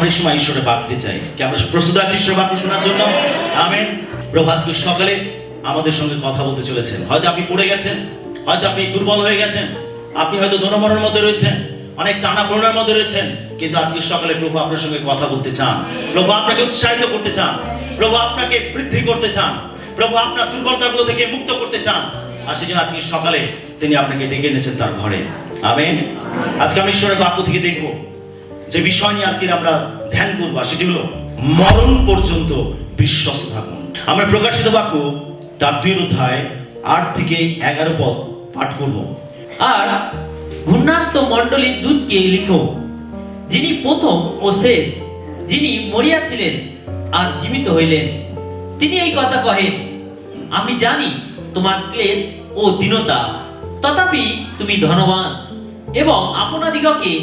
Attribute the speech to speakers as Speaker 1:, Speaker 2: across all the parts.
Speaker 1: এই সময় ঈশ্বরের বাক্য দিতে চাই। কি আমরা প্রস্তুত আছি ঈশ্বরের বাক্য শোনার জন্য? আমেন। প্রভু আজকে সকালে আমাদের সঙ্গে কথা বলতে চলেছেন। হয়তো আপনি পড়ে গেছেন, হয়তো আপনি দুর্বল হয়ে গেছেন, আপনি হয়তো দনমনের মধ্যে রয়েছেন, অনেক টানা পোড়ানোর মধ্যে রয়েছেন, কিন্তু আজকে সকালে প্রভু আপনার সঙ্গে কথা বলতে চান। প্রভু আপনাকে উৎসাহিত করতে চান, প্রভু আপনাকে বৃদ্ধি করতে চান, প্রভু আপনার দুর্বলতাগুলো থেকে মুক্ত করতে চান। আর সেজন্য আজকে সকালে তিনি আপনাকে ডেকে এনেছেন তার ঘরে। আমেন। আজকে আমি ঈশ্বরের বাক্য থেকে দেখব যে বিষয় নিয়ে আজকে আমরা ধ্যান করব, সেটি হলো মরণ পর্যন্ত বিশ্বস্ত থাকুন। আমরা প্রকাশিত বাক্য তার 2 অধ্যায় 8 থেকে 11 পদ পাঠ করব।
Speaker 2: আর ঘূর্ণাস্ত মণ্ডলীর দূতকে লিখো, যিনি প্রথম ও শেষ, যিনি মরিয়াছিলেন আর জীবিত হইলেন, তিনি এই কথা কহেন, আমি জানি তোমার ক্লেশ ও দীনতা, তথাপি তুমি ধনবান, এবং আপনাদিগকে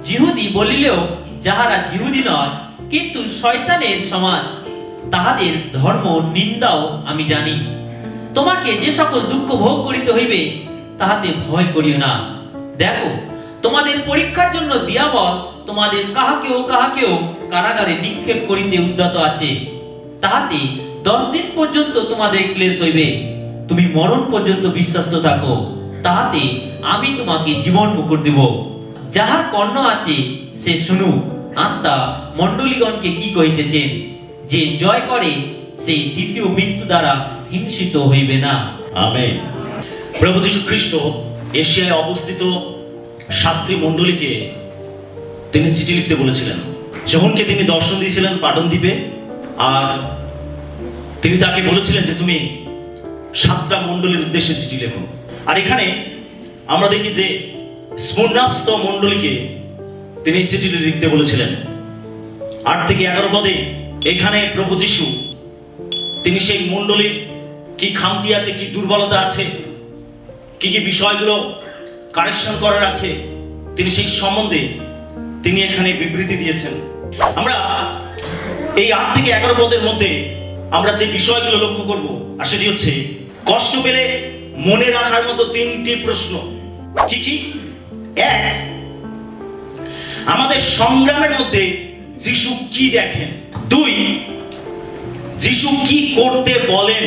Speaker 2: জিহুদি বলিলেও যাহারা জিহুদি নয়, কিন্তু শয়তানের সমাজ, তাহাদের ধর্ম নিন্দাও আমি জানি। তোমাকে যে সকল দুঃখ ভোগ করিতে হইবে, তাহাতে ভয় করিও না। দেখো, তোমাদের পরীক্ষার জন্য দিয়াবল তোমাদের কাহাকেও কারাগারে নিক্ষেপ করিতে উদ্যত আছে, তাহাতে 10 দিন পর্যন্ত তোমাদের ক্লেশ হইবে। তুমি মরণ পর্যন্ত বিশ্বস্ত থাকো, তাহাতে আমি তোমাকে জীবন মুকুট দেব। যাহার কর্ণ আছে সে শুনুক, আত্মা মণ্ডলীগণকে কি কহিতেছেন। যে জয় করে সেই দ্বিতীয় মৃত্যু দ্বারা হিংসিত হইবে না।
Speaker 1: আমেন। প্রভু যীশু খ্রিস্ট এশিয়ায় অবস্থিত 7টি মণ্ডলীকে তিনি চিঠি লিখতে বলেছিলেন। যখনকে তিনি দর্শন দিয়েছিলেন পাটন দ্বীপে, আর তিনি তাকে বলেছিলেন যে তুমি 7টা মণ্ডলীর উদ্দেশ্যে চিঠি লেখো। আর এখানে আমরা দেখি যে স্মরণাস্ত মণ্ডলীকে তিনি চিঠি লিখতে বলেছিলেন। 8 থেকে 11 পদে এখানে প্রভু যীশু তিনি সেই মণ্ডলীর কি খামতি আছে, কি দুর্বলতা আছে, কি কি বিষয়গুলো কারেকশন করার আছে, তিনি সেই সম্বন্ধে তিনি এখানে বিবৃতি দিয়েছেন। আমরা এই 8 থেকে 11 পদের মধ্যে আমরা যে বিষয়গুলো লক্ষ্য করব, আর সেটি হচ্ছে কষ্ট পেলে মনে রাখার মতো 3টি প্রশ্ন। কি কি? 1, আমাদের সংগ্রামের মধ্যে যিশু কি দেখেন। 2, যিশু কি করতে বলেন।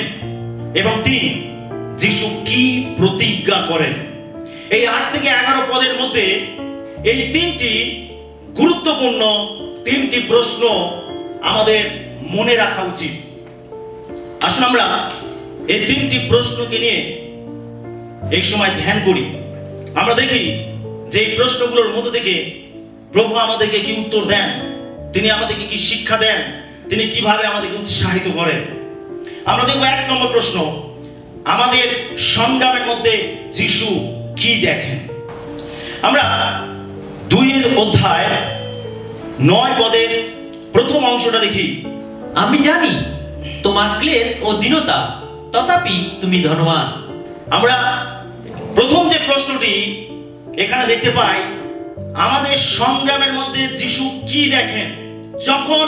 Speaker 1: এবং 3, যিশু কি প্রতিজ্ঞা করেন। এই 8 থেকে 11 পদের মধ্যে এই 3টি গুরুত্বপূর্ণ 3টি প্রশ্ন আমাদের মনে রাখা উচিত। আসুন আমরা এই 3টি প্রশ্নকে নিয়ে এই সময় ধ্যান করি। আমরা দেখি যে এই প্রশ্নগুলোর মধ্যে থেকে প্রভু আমাদেরকে কি উত্তর দেন, তিনি আমাদেরকে কি শিক্ষা দেন, তিনি কিভাবে আমাদেরকে উৎসাহিত করেন। আমরা দেখব 1 নম্বর প্রশ্ন, আমাদের সংগ্রামের মধ্যে যিশু কি দেখেন। আমরা 2 অধ্যায় 9 পদের প্রথম অংশটা দেখি।
Speaker 2: আমি জানি তোমার ক্লেশ ও দীনতা, তথাপি তুমি ধনবান।
Speaker 1: আমরা প্রথম যে প্রশ্নটি এখানে দেখতে পাই, আমাদের সংগ্রামের মধ্যে যিশু কি দেখেন। যখন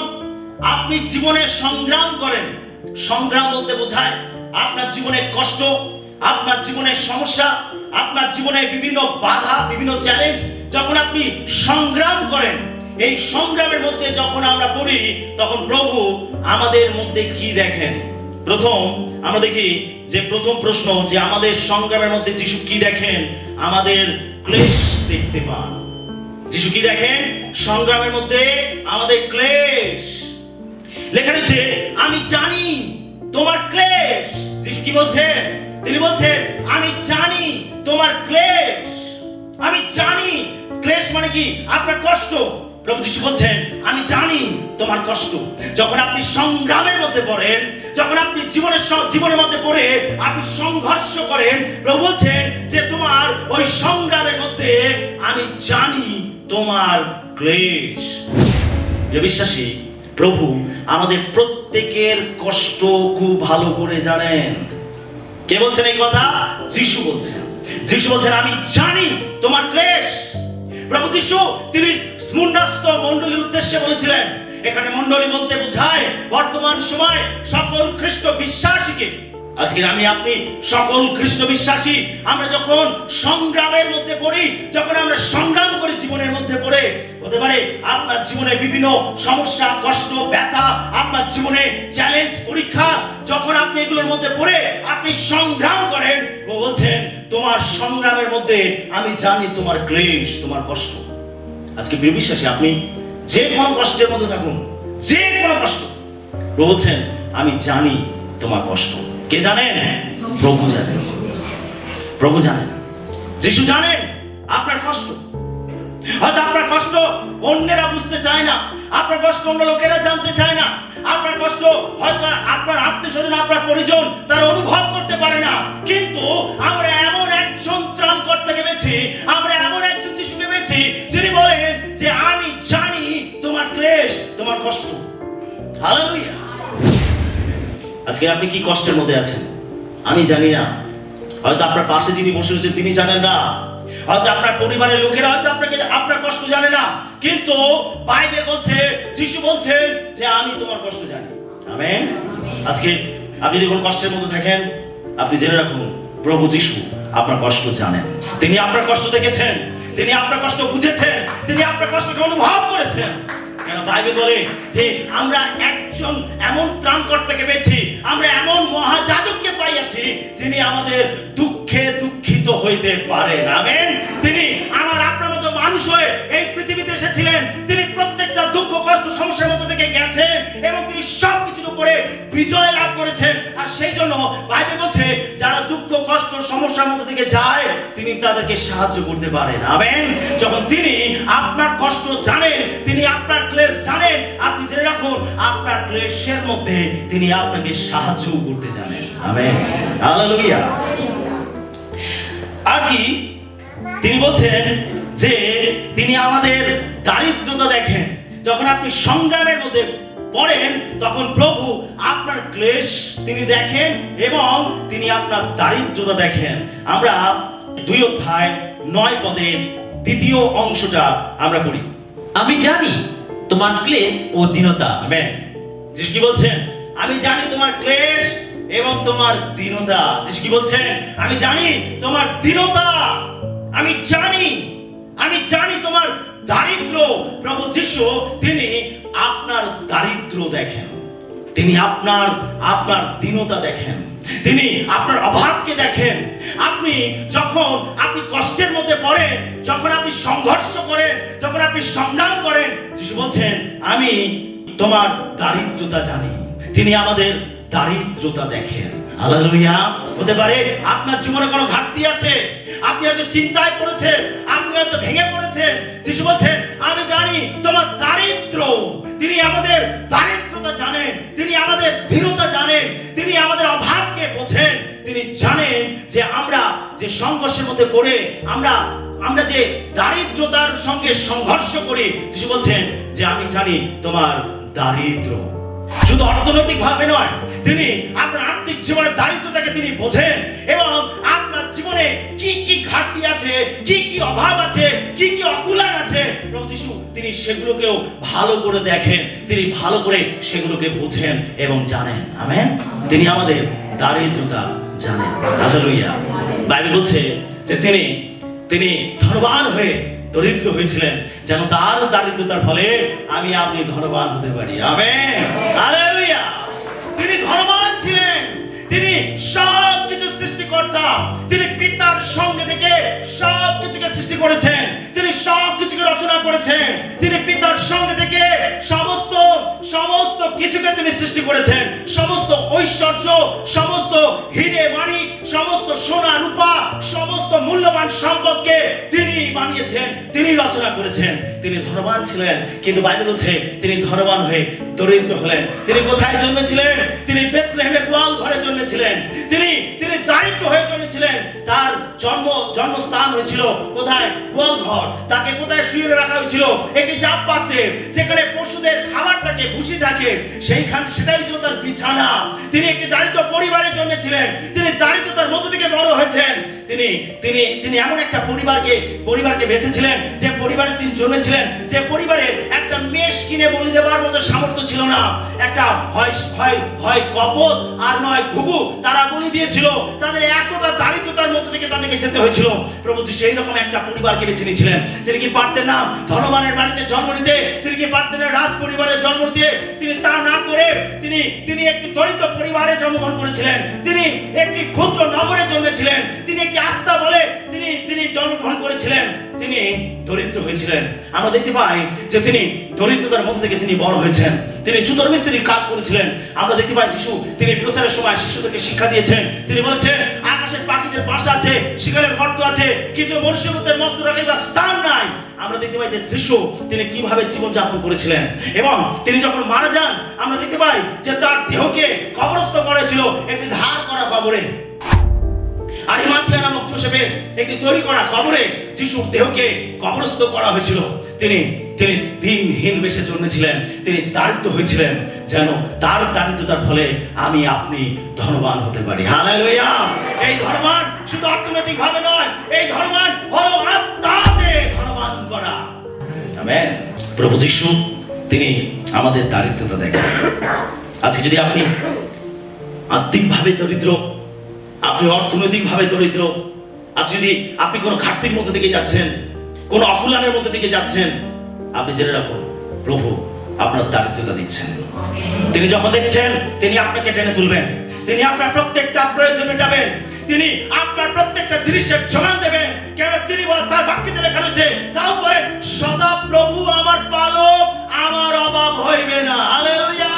Speaker 1: আপনি জীবনে সংগ্রাম করেন, সংগ্রাম বলতে বোঝায় আপনার জীবনে কষ্ট, আপনার জীবনের সমস্যা, আপনার জীবনে বিভিন্ন বাধা, বিভিন্ন চ্যালেঞ্জ, যখন আপনি সংগ্রাম করেন, এই সংগ্রামের মধ্যে যখন আমরা পড়ি, তখন প্রভু আমাদের মধ্যে কি দেখেন। প্রথম আমরা দেখি যে প্রথম প্রশ্ন, যে আমাদের সংগ্রামের মধ্যে যিশু কি দেখেন, আমাদের ক্লেশ দেখতে পান। যিশু কি দেখেন? সংগ্রামের মধ্যে আমাদের ক্লেশ। লেখা রয়েছে, আমি জানি তোমার ক্লেশ। যিশু কি বলছেন? তিনি বলছেন, আমি জানি তোমার ক্লেশ। আমি জানি। ক্লেশ মানে কি? আপনার কষ্ট। প্রভু যীশু বলছেন, আমি জানি তোমার কষ্ট। যখন আপনি সংগ্রামের মধ্যে পড়েন, যখন আপনি জীবনের মধ্যে পড়ে আপনি সংঘর্ষ করেন, প্রভু বলছেন যে তোমার ওই সংগ্রামের মধ্যে আমি জানি তোমার ক্লেশ। বিশ্বাসী, প্রভু আমাদের প্রত্যেকের কষ্ট খুব ভালো করে জানেন। কে বলছেন এই কথা? যিশু বলছেন। যিশু বলছেন, আমি জানি তোমার ক্লেশ। প্রভু যিশু তিনি স্মরণাস্ত মণ্ডলীর উদ্দেশ্যে বলেছিলেন। এখানে মণ্ডলী বলতে বোঝায় বর্তমান সময় সকল খ্রিস্ট বিশ্বাসীকে। আজকে আমি আপনি সকল খ্রিস্ট বিশ্বাসী আমরা যখন সংগ্রামের মধ্যে পড়ি, যখন আমরা সংগ্রাম করি জীবনের মধ্যে পড়ে, হতে পারে আপনার জীবনে বিভিন্ন সমস্যা, কষ্ট, ব্যথা, আপনার জীবনে চ্যালেঞ্জ, পরীক্ষা, যখন আপনি এগুলোর মধ্যে পড়ে আপনি সংগ্রাম করেন, বলছেন তোমার সংগ্রামের মধ্যে আমি জানি তোমার ক্লেশ, তোমার কষ্ট। আজকে প্রিয় বিশ্বাসী, আপনি যে কোনো কষ্টের মধ্যে থাকুন, যে কোনো কষ্ট, বলছেন আমি জানি তোমার কষ্ট। কে জানেন? প্রভু জানেন। প্রভু জানেন, যিশু জানেন আপনার কষ্ট। হয়তো আপনার কষ্ট অন্যেরা বুঝতে চায় না, আপনার কষ্ট অন্য লোকেরা জানতে চায় না, আপনার কষ্ট হয়তো আপনার আত্মীয়স্বজন, আপনার পরিজন তারা অনুভব করতে পারে না, কিন্তু আমরা এমন একজন ত্রাণকর্তাকে পেয়েছি, আমরা এমন একজন যিশুকে পেয়েছি যিনি বলেন যে আমি জানি তোমার ক্লেশ, তোমার কষ্ট। হালেলুয়া। আজকে আপনি কি কষ্টের মধ্যে আছেন আমি জানি না, হয়তো আপনার পাশে যিনি বসে রয়েছেন তিনি জানেন না, হয়তো আপনার পরিবারের লোকেরা হয়তো আপনাকে আপনার কষ্ট জানে না, কিন্তু বাইবেল বলছে, যিশু বলছেন যে আমি তোমার কষ্ট জানি। আমেন। আজকে আপনি যখন কষ্টের মধ্যে থাকেন, আপনি জেনে রাখুন প্রভু যিশু আপনার কষ্ট জানেন। তিনি আপনার কষ্ট দেখেছেন, তিনি আপনার কষ্ট বুঝেছেন, তিনি আপনার কষ্টকে অনুভব করেছেন। কেন বাইবেল বলে যে আমরা একজন এমন ত্রাণকর্তাকে পেয়েছি, আমরা এমন মহাযাজককে পাইয়াছি যিনি আমাদের দুঃখে দুঃখিত হইতে পারেন। আমেন। তিনি আমার আপনার মতো মানুষ হয়ে এই পৃথিবীতে এসেছিলেন, তিনি প্রত্যেকটা দুঃখ, কষ্ট, সমস্যার মধ্যে থেকে গেছেন এবং তিনি সবকিছুর উপরে বিজয় লাভ করেছেন। আর সেই জন্য বাইবেল বলছে যারা দুঃখ, কষ্ট, সমস্যার মধ্যে থেকে যায় তিনি তাদেরকে সাহায্য করতে পারেন। আমেন। যখন তিনি আপনার কষ্ট জানেন, তিনি আপনার ক্লেশ জানেন, আপনি জেনে রাখুন আপনার ক্লেশের মধ্যে তিনি আপনাকে সাহায্য করতে জানেন। আমেন। হালেলুয়া। আর কি তিনি বলছেন যে তিনি আমাদের দারিদ্রতা দেখেন। যখন আপনি সংগ্রামের মধ্যে পড়েন তখন প্রভু আপনার ক্লেশ তিনি দেখেন এবং তিনি আপনার দারিদ্রতা দেখেন। আমরা 2 অধ্যায় 9 পদের দ্বিতীয় অংশটা আমরা পড়ি।
Speaker 2: আমি জানি তোমার ক্লেশ ও দীনতা।
Speaker 1: আমেন। যিশু কি বলছেন? আমি জানি তোমার ক্লেশ এবং তোমার দীনতা। যিশু কি বলছেন? আমি জানি তোমার দীনতা, আমি জানি তোমার দারিদ্র। প্রভু যিশু তিনি আপনার দারিদ্র দেখেন, তিনি আপনার দীনতা দেখেন, তিনি আপনার অভাবকে দেখেন। আপনি যখন আপনি কষ্টের মধ্যে পড়েন, যখন আপনি সংঘর্ষ করেন, যখন আপনি সংগ্রাম করেন, যিশু বলছেন আমি তোমার দারিদ্রতা জানি। তিনি আমাদের দারিদ্রতা দেখেন। হালেলুয়া। হতে পারে আপনার জীবনে কোনো ঘাটতি আছে, আপনি হয়তো চিন্তায় পড়েছেন, আপনি হয়তো ভেঙে পড়েছেন। যিশু বলছেন আমি জানি তোমার দারিদ্র। তিনি আমাদের দারিদ্রতা জানেন, তিনি আমাদের দীনতা জানেন, তিনি আমাদের অভাবকে বোঝেন। তিনি জানেন যে আমরা যে সংঘর্ষের মধ্যে পড়ে আমরা যে দারিদ্রতার সঙ্গে সংঘর্ষ করি, যিশু বলছেন যে আমি জানি তোমার দারিদ্র। শুধু অর্থনৈতিক ভাবে নয়, তিনি আপনার আত্মিক জীবনের দারিদ্রতাকে তিনি বোঝেন এবং আপনার জীবনে কি কি ঘাটতি আছে, কি কি অভাব আছে, কি কি অকুলান আছে, প্রভু যিশু তিনি সেগুলোকেও ভালো করে দেখেন, তিনি ভালো করে সেগুলোকে বোঝেন এবং জানেন। আমেন। তিনি আমাদের দারিদ্রতা জানেন। হালেলুয়া। বাইবেল বলছে যে তিনি ধনবান হয়ে দরিদ্র হয়েছিলেন যেন তার দারিদ্রতার ফলে আমি আপনি ধনবান হতে পারি। আমেন। হালেলুয়া। তিনি ধনবান ছিলেন, তিনি সবকিছু সৃষ্টিকর্তা, তিনি পিতার সঙ্গে থেকে সবকিছুকে সৃষ্টি করেছেন, তিনি সবকিছুকে রচনা করেছেন, তিনি পিতার সঙ্গে থেকে সমস্ত কিছুকে তিনি সৃষ্টি করেছেন। সমস্ত ঐশ্বর্য, সমস্ত হিরে মাণিক, সমস্ত সোনা রূপা, সমস্ত মূল্যবান সম্পদকে তিনি বানিয়েছেন, তিনি রচনা করেছেন। তিনি ধনবান ছিলেন, কিন্তু বাইবেল বলছে তিনি ধনবান হয়ে দরিদ্র হলেন। তিনি কোথায় জন্মেছিলেন? তিনি বেথলেহেমের গোয়াল ঘরে জন্মেছিলেন। তিনি দারিদ্র হয়ে জন্মেছিলেন। তার জন্মস্থান হয়েছিল কোথায়? গোয়াল ঘর। তাকে কোথায় শুয়ে রাখা হয়েছিল? একটি চাপ পাত্রে, যেখানে পশুদের খাবার থাকে, ভুসি থাকে, সেটাই ছিল তার বিছানা। তিনি একটি দারিদ্র পরিবারে জন্মেছিলেন, তিনি দারিদ্রতার মধ্য থেকে বড় হয়েছেন। তিনি তিনি তিনি এমন একটা পরিবারকে বেঁচেছিলেন যে পরিবারে তিনি জন্মেছিলেন, যে পরিবারে একটা মেষ কিনে বলি দেওয়ার মতো সামর্থ্য ছিল না। একটা হয় কপত আর নয় ঘুঘু তারা বলি দিয়েছিল। তাদের এতটা দারিদ্রতার মধ্যে থেকে তাদেরকে যেতে হয়েছিল। প্রভু যিশু সেই রকম একটা পরিবারকে বেছে নিয়েছিলেন। তিনি কি পারতেন না ধনবানের বাড়িতে জন্ম নিতে? তিনি কি পারতেন না রাজ পরিবারে জন্ম নিতে? তিনি তা না করে তিনি একটি দরিদ্র পরিবারে জন্মগ্রহণ করেছিলেন। তিনি একটি ক্ষুদ্র নগরে জন্মেছিলেন। তিনি একটি আস্থা বলে তিনি জন্মগ্রহণ করেছিলেন। তিনি দরিদ্র হয়েছিলেন। আমরা দেখতে পাই যে তিনি দরিদ্রতার মধ্যে থেকে তিনি বড় হয়েছেন। তিনি জুতোর মিস্ত্রির কাজ করেছিলেন। আমরা দেখতে পাই যিশু তিনি প্রচারের সময় শিশুদেরকে শিক্ষা দিয়েছেন। তিনি বলেছেন আকাশের পাখিদের বাসা আছে, শিকারের গর্ত আছে, কিন্তু মনুষ্যপুত্রের মস্ত রাখিবার স্থান নাই। আমরা দেখতে পাই যে যিশু তিনি কিভাবে জীবনযাপন করেছিলেন, এবং তিনি যখন মারা যান আমরা দেখতে পাই যে তার দেহকে কবরস্থ করা ছিল একটি ধার করা কবরে। আরিমাথিয়া নামক যোসেফের একটি তৈরি করা কবরে যিশুর দেহকে কবরস্থ করা হয়েছিল। তিনি দিনহীন বেশে জন্মেছিলেন। তিনি দারিদ্র হয়েছিলেন যেন তার দারিদ্রতার ফলে আমি আপনি ধনবান হতে পারি। হালেলুয়া! এই ধনবান শুধু অর্থনৈতিক ভাবে নয়, এই ধনবান হলো আত্মাতে ধনবান করা। আমেন। প্রভু যিশু তিনি আমাদের দারিদ্রতা দেখেন। আজকে যদি আপনি আত্মিকভাবে দরিদ্র, আপনি অর্থনৈতিকভাবে দরিদ্র, আজ যদি আপনি কোনো ঘাটতির মধ্যে থেকে যাচ্ছেন, কোন অকুলানের মধ্যে থেকে যাচ্ছেন, আপনি জেনে রাখুন প্রভু আপনার দারিদ্রতা দিচ্ছেন। তিনি যখন দেখছেন তিনি আপনাকে টেনে তুলবেন। তিনি আপনার প্রত্যেকটা প্রয়োজন মেটাবেন। তিনি আপনার প্রত্যেকটা জিনিসের যোগান দেবেন। কেন তিনি তার বাক্যে লেখা রয়েছে, তাও বলেন সদা প্রভু আমার পালক, আমার অভাব হইবে না। হালেলুয়া!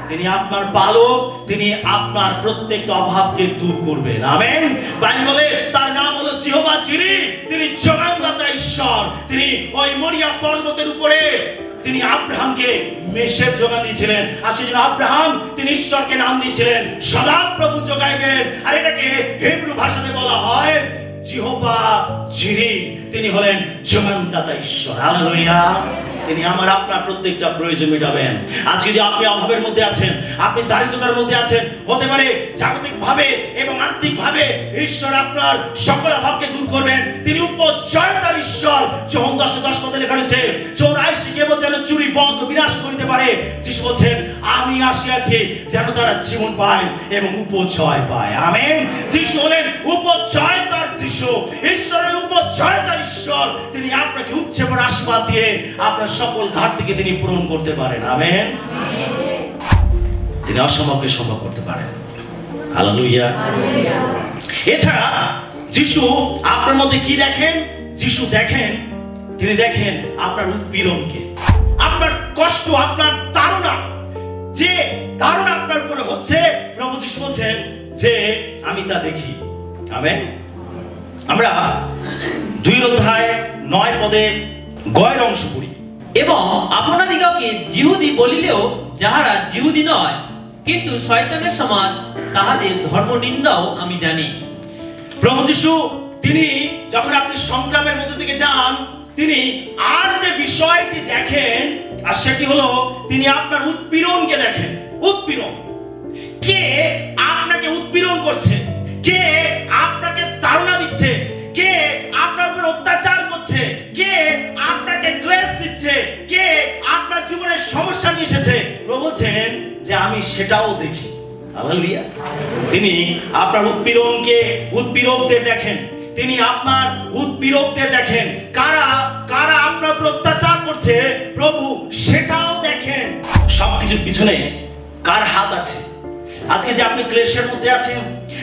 Speaker 1: তিনি আপনার পালক, তিনি আপনার প্রত্যেকটা অভাবকে দূর করবেন। আমেন। বাইবেল বলে তার নাম হলো জিহোবা জিরি। তিনি যোগানদাতা ঈশ্বর। তিনি ওই মরিয়া পর্বতের উপরে তিনি আব্রাহামকে মেষের যোগান দিয়েছিলেন। আর সেজন্য আব্রাহাম তিনি ঈশ্বরকে নাম দিয়েছিলেন সদা প্রভু যোগাইবেন। আর এটাকে হিব্রু ভাষাতে বলা হয় জিহোবা জিরি। তিনি হলেন যোগানদাতা ঈশ্বর। হালেলুয়া! তিনি আমার আপনার প্রত্যেকটা প্রয়োজন মেটাবেন। আজ যদি আপনি অভাবের মধ্যে আছেন, আপনি দারিদ্রতার মধ্যে আছেন, হতে পারে জাগতিক ভাবে এবং আত্মিক ভাবে ঈশ্বর আপনার সকল অভাবকে দূর করবেন। তিনি উপজয়তার ঈশ্বর। যোহন 10:10 লেখা রয়েছে, চোর আইসি কেবল যেন চুরি বন্ধ বিনাশ করিতে পারে। যিশু বলছেন আমি আসিয়াছি যেন তারা জীবন পায় এবং উপজয় পায়। আমেন। যিশু হলেন উপজয়তার যিশু। ঈশ্বরের উপজয়তার ঈশ্বর। তিনি আপনাকে উচ্চে পড়ে আশীর্বাদ দিয়ে আপনার সকল ঘাটতিকে তিনি পূরণ করতে পারেন। আমেন। তিনি অসম্ভবকে সম্ভব করতে পারেন। হালেলুয়া! এছাড়া যিশু আপনার মধ্যে কি দেখেন? যিশু দেখেন, তিনি দেখেন আপনার উৎপীড়নকে, আপনার কষ্ট, আপনার তাড়না। যে তাড়না আপনার উপরে হচ্ছে, প্রভু যিশু বলছেন যে আমি তা দেখি। আমেন। আমরা 2:9 গয়ের অংশ পড়ি।
Speaker 2: এবং আপনাদিগকে জিহুদি বলিলেও যাহারা জিহুদি নয়, কিন্তু শয়তানের সমাজ তাহাদের ধর্মনিন্দাও আমি জানি।
Speaker 1: প্রভু যিশু তিনি যখন আপনি সংগ্রামের মধ্যে থেকে যান, তিনি আর যে বিষয়টি দেখেন, আর সেটি হলো তিনি আপনার উৎপীড়নকে দেখেন। উৎপীড়ন, কে আপনাকে উৎপীড়ন করছে, কে আপনাকে তাড়না দিচ্ছে, কে আপনার উপর অত্যাচার করছে, কে আপনাকে ক্লেশ দিচ্ছে, কে আপনার জীবনে সমস্যা নিয়ে এসেছে। প্রভু বলছেন যে আমি সেটাও দেখি। হালেলুয়া! তিনি আপনার উৎপীড়কদের দেখেন। তিনি আপনার উৎপীড়কদের দেখেন। কারা আপনার উপর অত্যাচার করছে, প্রভু সেটাও দেখেন। সবকিছুর পিছনে কার হাত আছে? আজকে যে আপনি ক্লেশের মধ্যে আছেন,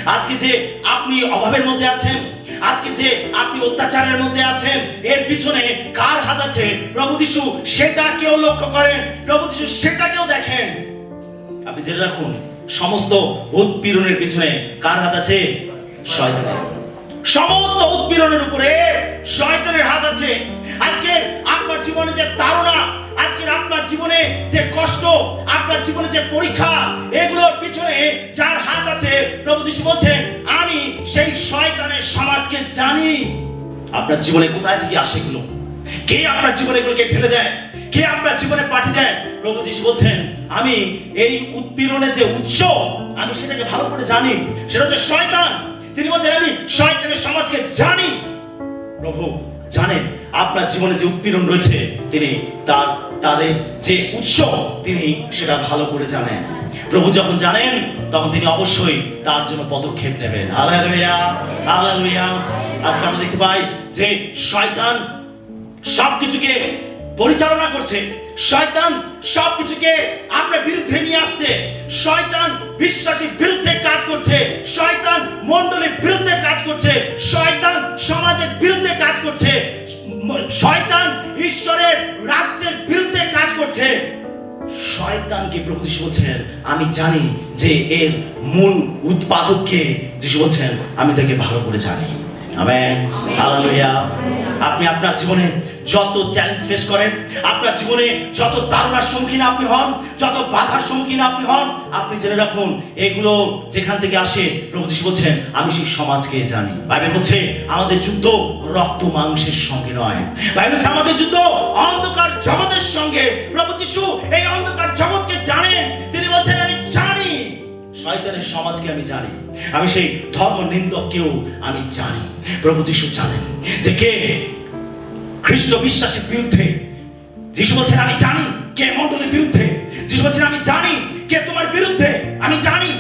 Speaker 1: আজকে যে আপনি অভাবের মধ্যে আছেন, আজকে যে আপনি অত্যাচারের মধ্যে আছেন, এর পিছনে কার হাত আছে? প্রভু যিশু সেটাকেও লক্ষ্য করেন। প্রভু যিশু সেটাকেও দেখেন। আপনি জেনে রাখুন সমস্ত উৎপীড়নের পিছনে কার হাত আছে? শয়তানের। সমস্ত উৎপীড়নের উপরে শয়তানের হাত আছে। আজকে আপনার জীবনে যে তাড়না, আজকে আপনার জীবনে যে কষ্ট, আপনার জীবনে যে পরীক্ষা, এগুলোর পিছনে যার হাত আছে, প্রভু যিশু বলছেন আমি সেই শয়তানের সমাজকে জানি। আপনার জীবনে কোথায় থেকে আসে এগুলো? কে আপনার জীবনে এগুলোকে ঠেলে দেয়? কে আপনার জীবনে পাঠিয়ে দেয়? প্রভু যিশু বলছেন আমি এই উৎপীড়নের যে উৎস, আমি সেটাকে ভালো করে জানি। সেটা হচ্ছে শয়তান। তিনি বলছেন আমি শয়তানের সমাজকে জানি। প্রভু জানেন আপনার জীবনে যে উৎপীড়ন রয়েছে, তিনি তাদের যে উৎস তিনি সেটা ভালো করে জানেন। প্রভু যখন জানেন তখন তিনি অবশ্যই তার জন্য পদক্ষেপ নেবেন। Hallelujah, hallelujah. আজকে আমরা দেখতে পাই যে শয়তান সবকিছুকে পরিচালনা করছে, শয়তান সবকিছুকে আপনার বিরুদ্ধে নিয়ে আসছে, শয়তান বিশ্বাসীর বিরুদ্ধে কাজ করছে, শয়তান মণ্ডলীর বিরুদ্ধে কাজ করছে, শয়তান সমাজের বিরুদ্ধে কাজ করছে, শয়তান ঈশ্বরের রাজ্যের বিরুদ্ধে কাজ করছে। শয়তানকে প্রভু যিশু বলছেন আমি জানি যে এর মূল উৎপাদককে। যিশু বলছেন আমি তাকে ভালো করে জানি। Amen, hallelujah. আপনি আপনার জীবনে যত চ্যালেঞ্জ ফেস করেন, আপনার জীবনে যত তাড়নার সম্মুখীন আপনি হন, যত বাধার সম্মুখীন আপনি হন, আপনি জেনে রাখুন এগুলো যেখান থেকে আসে প্রভু যিশু বলছেন আমি সেই সমাজকে জানি। বাইবেল বলছে আমাদের যুদ্ধ রক্ত মাংসের সঙ্গে নয়, বাইবেল বলছে আমাদের যুদ্ধ অন্ধকার জগতের সঙ্গে। প্রভু যিশু এই অন্ধকার জগৎকে জানেন। তিনি বলছেন আমি জানি শয়তানের সমাজকে আমি জানি, আমি সেই ধর্ম নিন্দককেও আমি জানি। প্রভু যিশু জানেন যে কে খ্রিস্ট বিশ্বাসের বিরুদ্ধে। যিশু বলছেন আমি জানি কে মণ্ডলীর বিরুদ্ধে। যিশু বলছেন আমি জানি কে তোমার বিরুদ্ধে, আমি জানি।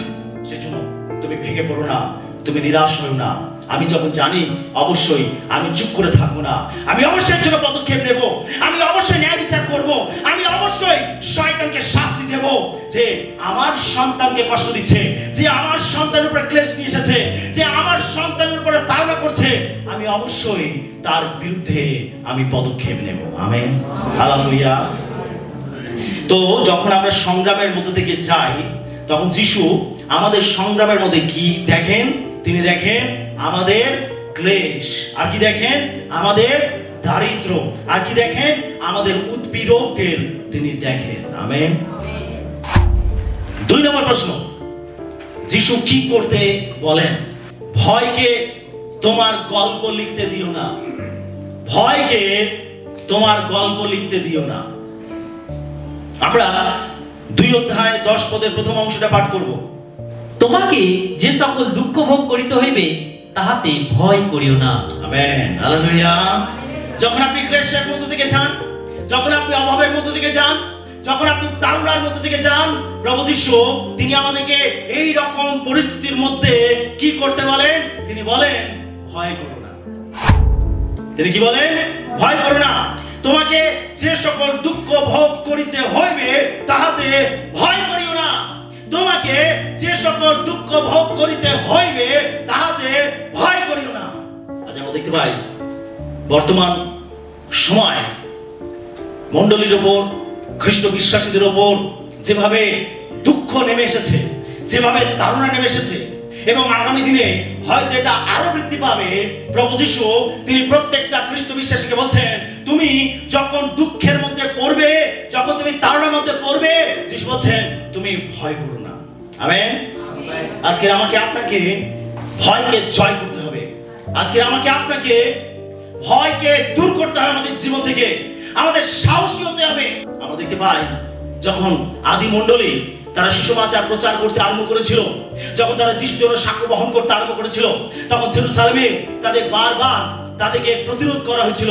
Speaker 1: সেজন্য তুমি ভেঙে পড়ো না, তুমি নিরাশ হও না। আমি যখন জানি অবশ্যই আমি চুপ করে থাকবো না, আমি অবশ্যই জন্য পদক্ষেপ নেব, আমি অবশ্যই ন্যায় বিচার করব, আমি অবশ্যই শয়তানকে শাস্তি দেব যে আমার সন্তানকে কষ্ট দিচ্ছে, যে আমার সন্তানের উপরে ক্লেশ নিয়ে এসেছে, যে আমার সন্তানের উপরে তাড়না করছে, আমি অবশ্যই তার বিরুদ্ধে আমি পদক্ষেপ নেব। Amen, hallelujah. তো যখন আমরা সংগ্রামের মধ্যে থেকে যাই তখন যিশু আমাদের সংগ্রামের মধ্যে কি দেখেন? তিনি দেখেন আমাদের ক্লেশ, আর কি দেখেন? আমাদের দারিদ্র, আর কি দেখেন? আমাদের উৎপীড়কদের তিনি দেখেন। আমেন। 2 নম্বর প্রশ্ন, যিশু কি করতে বলেন? ভয়কে তোমার গল্প লিখতে দিও না, ভয়কে তোমার গল্প লিখতে দিও না। আমরা 2 অধ্যায় 10 পদের প্রথম অংশটা পাঠ করব।
Speaker 2: তোমাকে যে সকল দুঃখ ভোগ করিতে হইবে তাহাতে ভয় করিও না।
Speaker 1: Amen, hallelujah. যখন আপনি ক্লেশের মধ্য থেকে যান, যখন আপনি অভাবের মধ্য থেকে যান, যখন আপনি তাড়নার মধ্য থেকে যান, প্রভু যিশু তিনি আমাদেরকে এই রকম পরিস্থিতির মধ্যে কি করতে বলেন? তিনি বলেন ভয় করো না। তিনি কি বলেন? ভয় করো না। তোমাকে যে সকল দুঃখ ভোগ করিতে হইবে তাহাতে ভয় করিও না। তোমাকে যে সকল দুঃখ ভোগ করিতে হইবে তাহাতে ভয় করিও না। আজ আমরা দেখতে পাই বর্তমান সময় মণ্ডলীর উপর, খ্রিস্ট বিশ্বাসীদের উপর যেভাবে দুঃখ নেমে এসেছে, যেভাবে তাড়না নেমে এসেছে, এবং আগামী দিনে হয়তো এটা আরো বৃদ্ধি পাবে। প্রভু যিশু তিনি প্রত্যেকটা খ্রিস্ট বিশ্বাসীকে বলছেন তুমি যখন দুঃখের মধ্যে পড়বে, যখন তুমি তাড়নার মধ্যে পড়বে, যিশু বলছেন তুমি ভয় করো না। আমেন। আজকে আমাকে আপনাকে ভয়কে জয় করতে হবে। আজকে আমাকে আপনাকে ভয়কে দূর করতে হবে আমাদের জীবন থেকে। আমাদের সাহসী হতে হবে। আমরা দেখতে পাই যখন আদি মণ্ডলী তারা সুসমাচার প্রচার করতে আরম্ভ করেছিল, যখন তারা যিশুর জন্য সাক্ষ্য বহন করতে আরম্ভ করেছিল, তখন জেরুজালেমে তাদের বারবার তাদেরকে প্রতিরোধ করা হয়েছিল,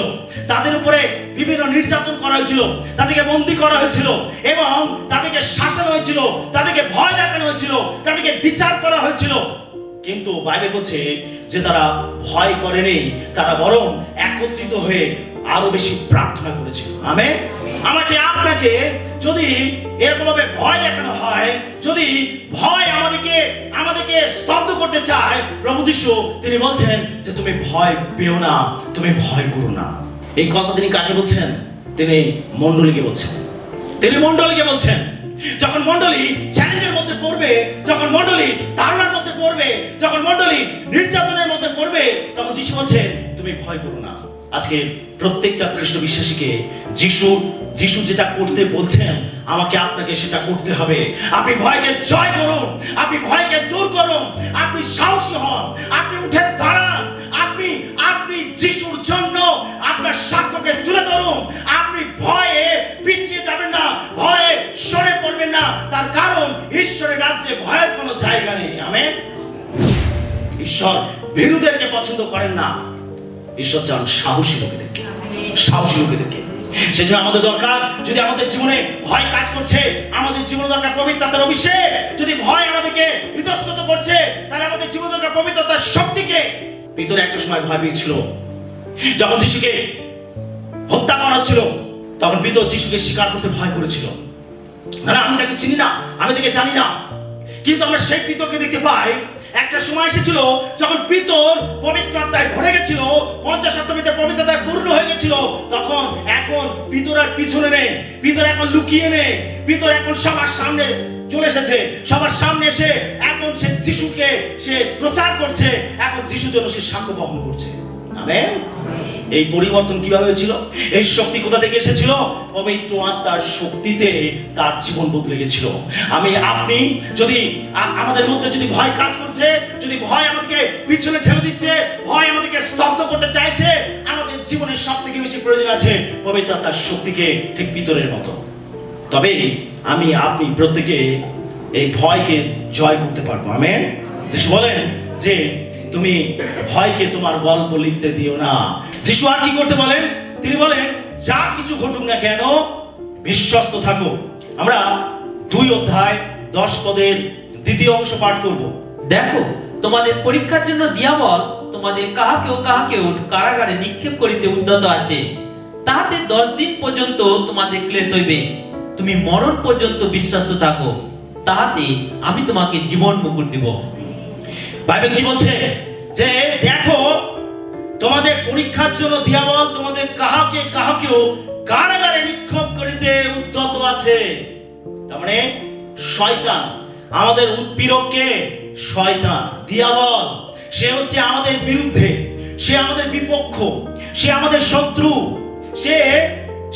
Speaker 1: তাদের উপরে বিভিন্ন নির্যাতন করা হয়েছিল, তাদেরকে বন্দী করা হয়েছিল, এবং তাদেরকে শাসানো হয়েছিল, তাদেরকে ভয় দেখানো হয়েছিল, তাদেরকে বিচার করা হয়েছিল। কিন্তু বাইবেল বলছে যে তারা ভয় করেনি, তারা বরং একত্রিত হয়ে আরো বেশি প্রার্থনা করেছিল। আমেন। আমাকে আপনাকে যদি এরকম ভাবে ভয় দেখানো হয়, যদি ভয় আমাদেরকে স্তব্ধ করতে চায়, প্রভু যিশু তিনি বলছেন যে তুমি ভয় পেও না, তুমি ভয় করো না। এই কথা তিনি কাকে বলছেন? তিনি মণ্ডলীকে বলছেন। তিনি মণ্ডলীকে বলছেন। যখন মণ্ডলী চ্যালেঞ্জের মধ্যে পড়বে, যখন মণ্ডলী তাড়নার মধ্যে পড়বে, যখন মণ্ডলী নির্যাতনের মধ্যে পড়বে, তখন যিশু বলছেন তুমি ভয় করো না। আজকে প্রত্যেকটা খ্রিস্ট বিশ্বাসীকে যিশু যেটা করতে বলছেন আমাকে আপনাকে সেটা করতে হবে। আপনি ভয়কে জয় করুন, আপনি ভয়কে দূর করুন, আপনি সাহসী হন, আপনি উঠে দাঁড়ান, আপনি যিশুর জন্য আপনার সাক্ষ্যকে তুলে ধরুন। আপনি ভয়ে পিছিয়ে যাবেন না, ভয়ে সরে পড়বেন না, তার কারণ ঈশ্বরের রাজ্যে ভয়ের কোনো জায়গা নেই। আমেন। ঈশ্বর ভীরুদেরকে পছন্দ করেন না, ঈশ্বর চান সাহসী লোকেদেরকে, সাহসী লোকেদেরকে। সেজন্য আমাদের দরকার, যদি আমাদের জীবনে ভয় কাজ করছে, আমাদের জীবনে দরকার পবিত্রতার অভিষেক। যদি ভয় আমাদেরকে ইতস্তত করছে, তাহলে আমাদের জীবনে দরকার পবিত্রতার শক্তিকে। ভিতরে একটা সময় ভয় পেয়েছিল, যখন যিশুকে হত্যা করা হচ্ছিল, তখন পিতর যিশুকে স্বীকার করতে ভয় করেছিল। না, আমি তাকে চিনি না, আমি তাকে জানি না। কিন্তু আমরা সেই পিতরকে দেখতে পাই, একটা সময় এসেছিল যখন পিতর পবিত্রতায় ভরে গেছিল, পঞ্চশতমিতে পবিত্রতায় পূর্ণ হয়ে গেছিল। তখন এখন পিতর আর পিছনে নেই, পিতর এখন লুকিয়ে নেই, পিতর এখন সবার সামনে চলে এসেছে। সবার সামনে এসে এখন সে যিশুকে সে প্রচার করছে, এখন যিশুর জন্য সে সাক্ষ্য বহন করছে। আমেন। এই পরিবর্তন কিভাবে হয়েছিল? এই শক্তি কোথা থেকে এসেছিল? পবিত্র আত্মার শক্তিতে তার জীবন বদলে গেছিল। আমি আপনি যদি আমাদের মধ্যে যদি ভয় কাজ করছে, যদি ভয় আমাদেরকে পিছনে ঠেলে দিচ্ছে, ভয় আমাদেরকে স্তব্ধ করতে চাইছে, আমাদের জীবনের সবথেকে বেশি প্রয়োজন আছে পবিত্র আত্মার শক্তিকে, ঠিক পিতরের মতো। তবে আমি আপনি প্রত্যেকে এই ভয়কে জয় করতে পারবো। আমেন। যিশু বলেন যে তুমি ভয়কে তোমার গল্প লিখতে দিও না। যিশু আর কি করতে বলেন? তিনি বলেন যা কিছু ঘটুক না কেন বিশ্বস্ত থাকো। আমরা 2 অধ্যায় 10 পদের দ্বিতীয় অংশ পাঠ করব।
Speaker 2: দেখো, তোমাদের পরীক্ষার জন্য দিয়াবল তোমাদের কাহাকেও কারাগারে নিক্ষেপ করিতে উদ্যত আছে, তাহাতে 10 দিন পর্যন্ত তোমাদের ক্লেশ হইবে। তুমি মরণ পর্যন্ত বিশ্বস্ত থাকো, তাহাতে আমি তোমাকে জীবন মুকুট দিব।
Speaker 1: বাইবেল কি বলছে? যে দেখো, তোমাদের পরীক্ষার জন্য দিয়াবল তোমাদের কাহাকেও কারাগারে নিক্ষেপ করিতে উদ্যত আছে। তার মানে শয়তান, আমাদের উৎপীড়ককে শয়তান, দিয়াবল, সে হচ্ছে আমাদের বিরুদ্ধে, সে আমাদের বিপক্ষ, সে আমাদের শত্রু।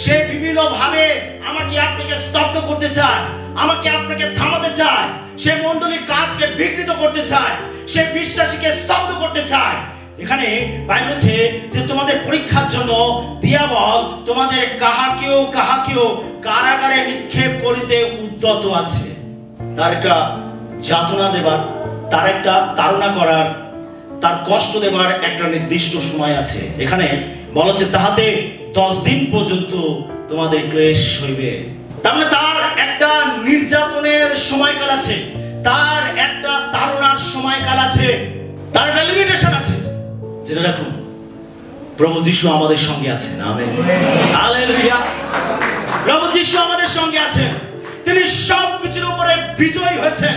Speaker 1: সে বিভিন্ন ভাবে আমাকে আপনাকে স্তব্ধ করতে চায়, আমাকে আপনাকে থামাতে চায়, সে মণ্ডলীর কাজকে বিঘ্নিত করতে চায়, সে বিশ্বাসীকে স্তব্ধ করতে চায়। এখানে বাইবেল বলছে যে তোমাদের পরীক্ষার জন্য দিয়াবল তোমাদের কাহাকেও কারাগারে নিক্ষেপ করিতে উদ্যত আছে। তার একটা যাতনা দেবার, তার একটা তাড়না করার, তার কষ্ট দেবার একটা নির্দিষ্ট সময় আছে। এখানে বলা হচ্ছে তাহাতে 10 দিন পর্যন্ত তোমাদের ক্লেশ হইবে। তার মানে তার একটা নির্যাতনের সময়কাল আছে, তার একটা তাড়নার সময়কাল আছে, তার একটা লিমিটেশন আছে। যেটা রাখুন, প্রভু যিশু আমাদের সঙ্গে আছেন। আমেন। হালেলুয়া। প্রভু যিশু আমাদের সঙ্গে আছেন, তিনি সবকিছুর উপরে বিজয়ী হয়েছেন।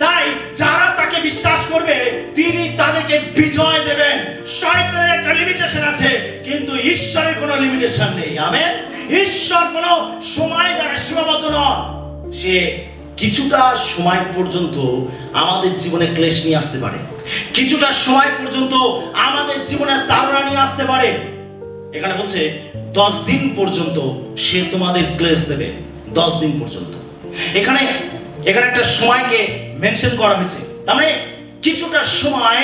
Speaker 1: তাই যারা তাকে বিশ্বাস করবে তিনি তাদেরকে বিজয় দেবেন। শয়তানের একটা লিমিটেশন আছে, কিন্তু ঈশ্বরের কোনো লিমিটেশন নেই। আমেন। ঈশ্বর কোনো সময় দ্বারা সীমাবদ্ধ নয়। সে কিছুটা সময় পর্যন্ত আমাদের জীবনে ক্লেশ নিয়ে আসতে পারে, কিছুটা সময় পর্যন্ত আমাদের জীবনে তাড়না নিয়ে আসতে পারে। এখানে বলছে 10 দিন পর্যন্ত সে তোমাদের ক্লেশ দেবে। 10 দিন পর্যন্ত। এখানে একটা সময়কে মেনশন করা হয়েছে। তার মানে কিছুটা সময়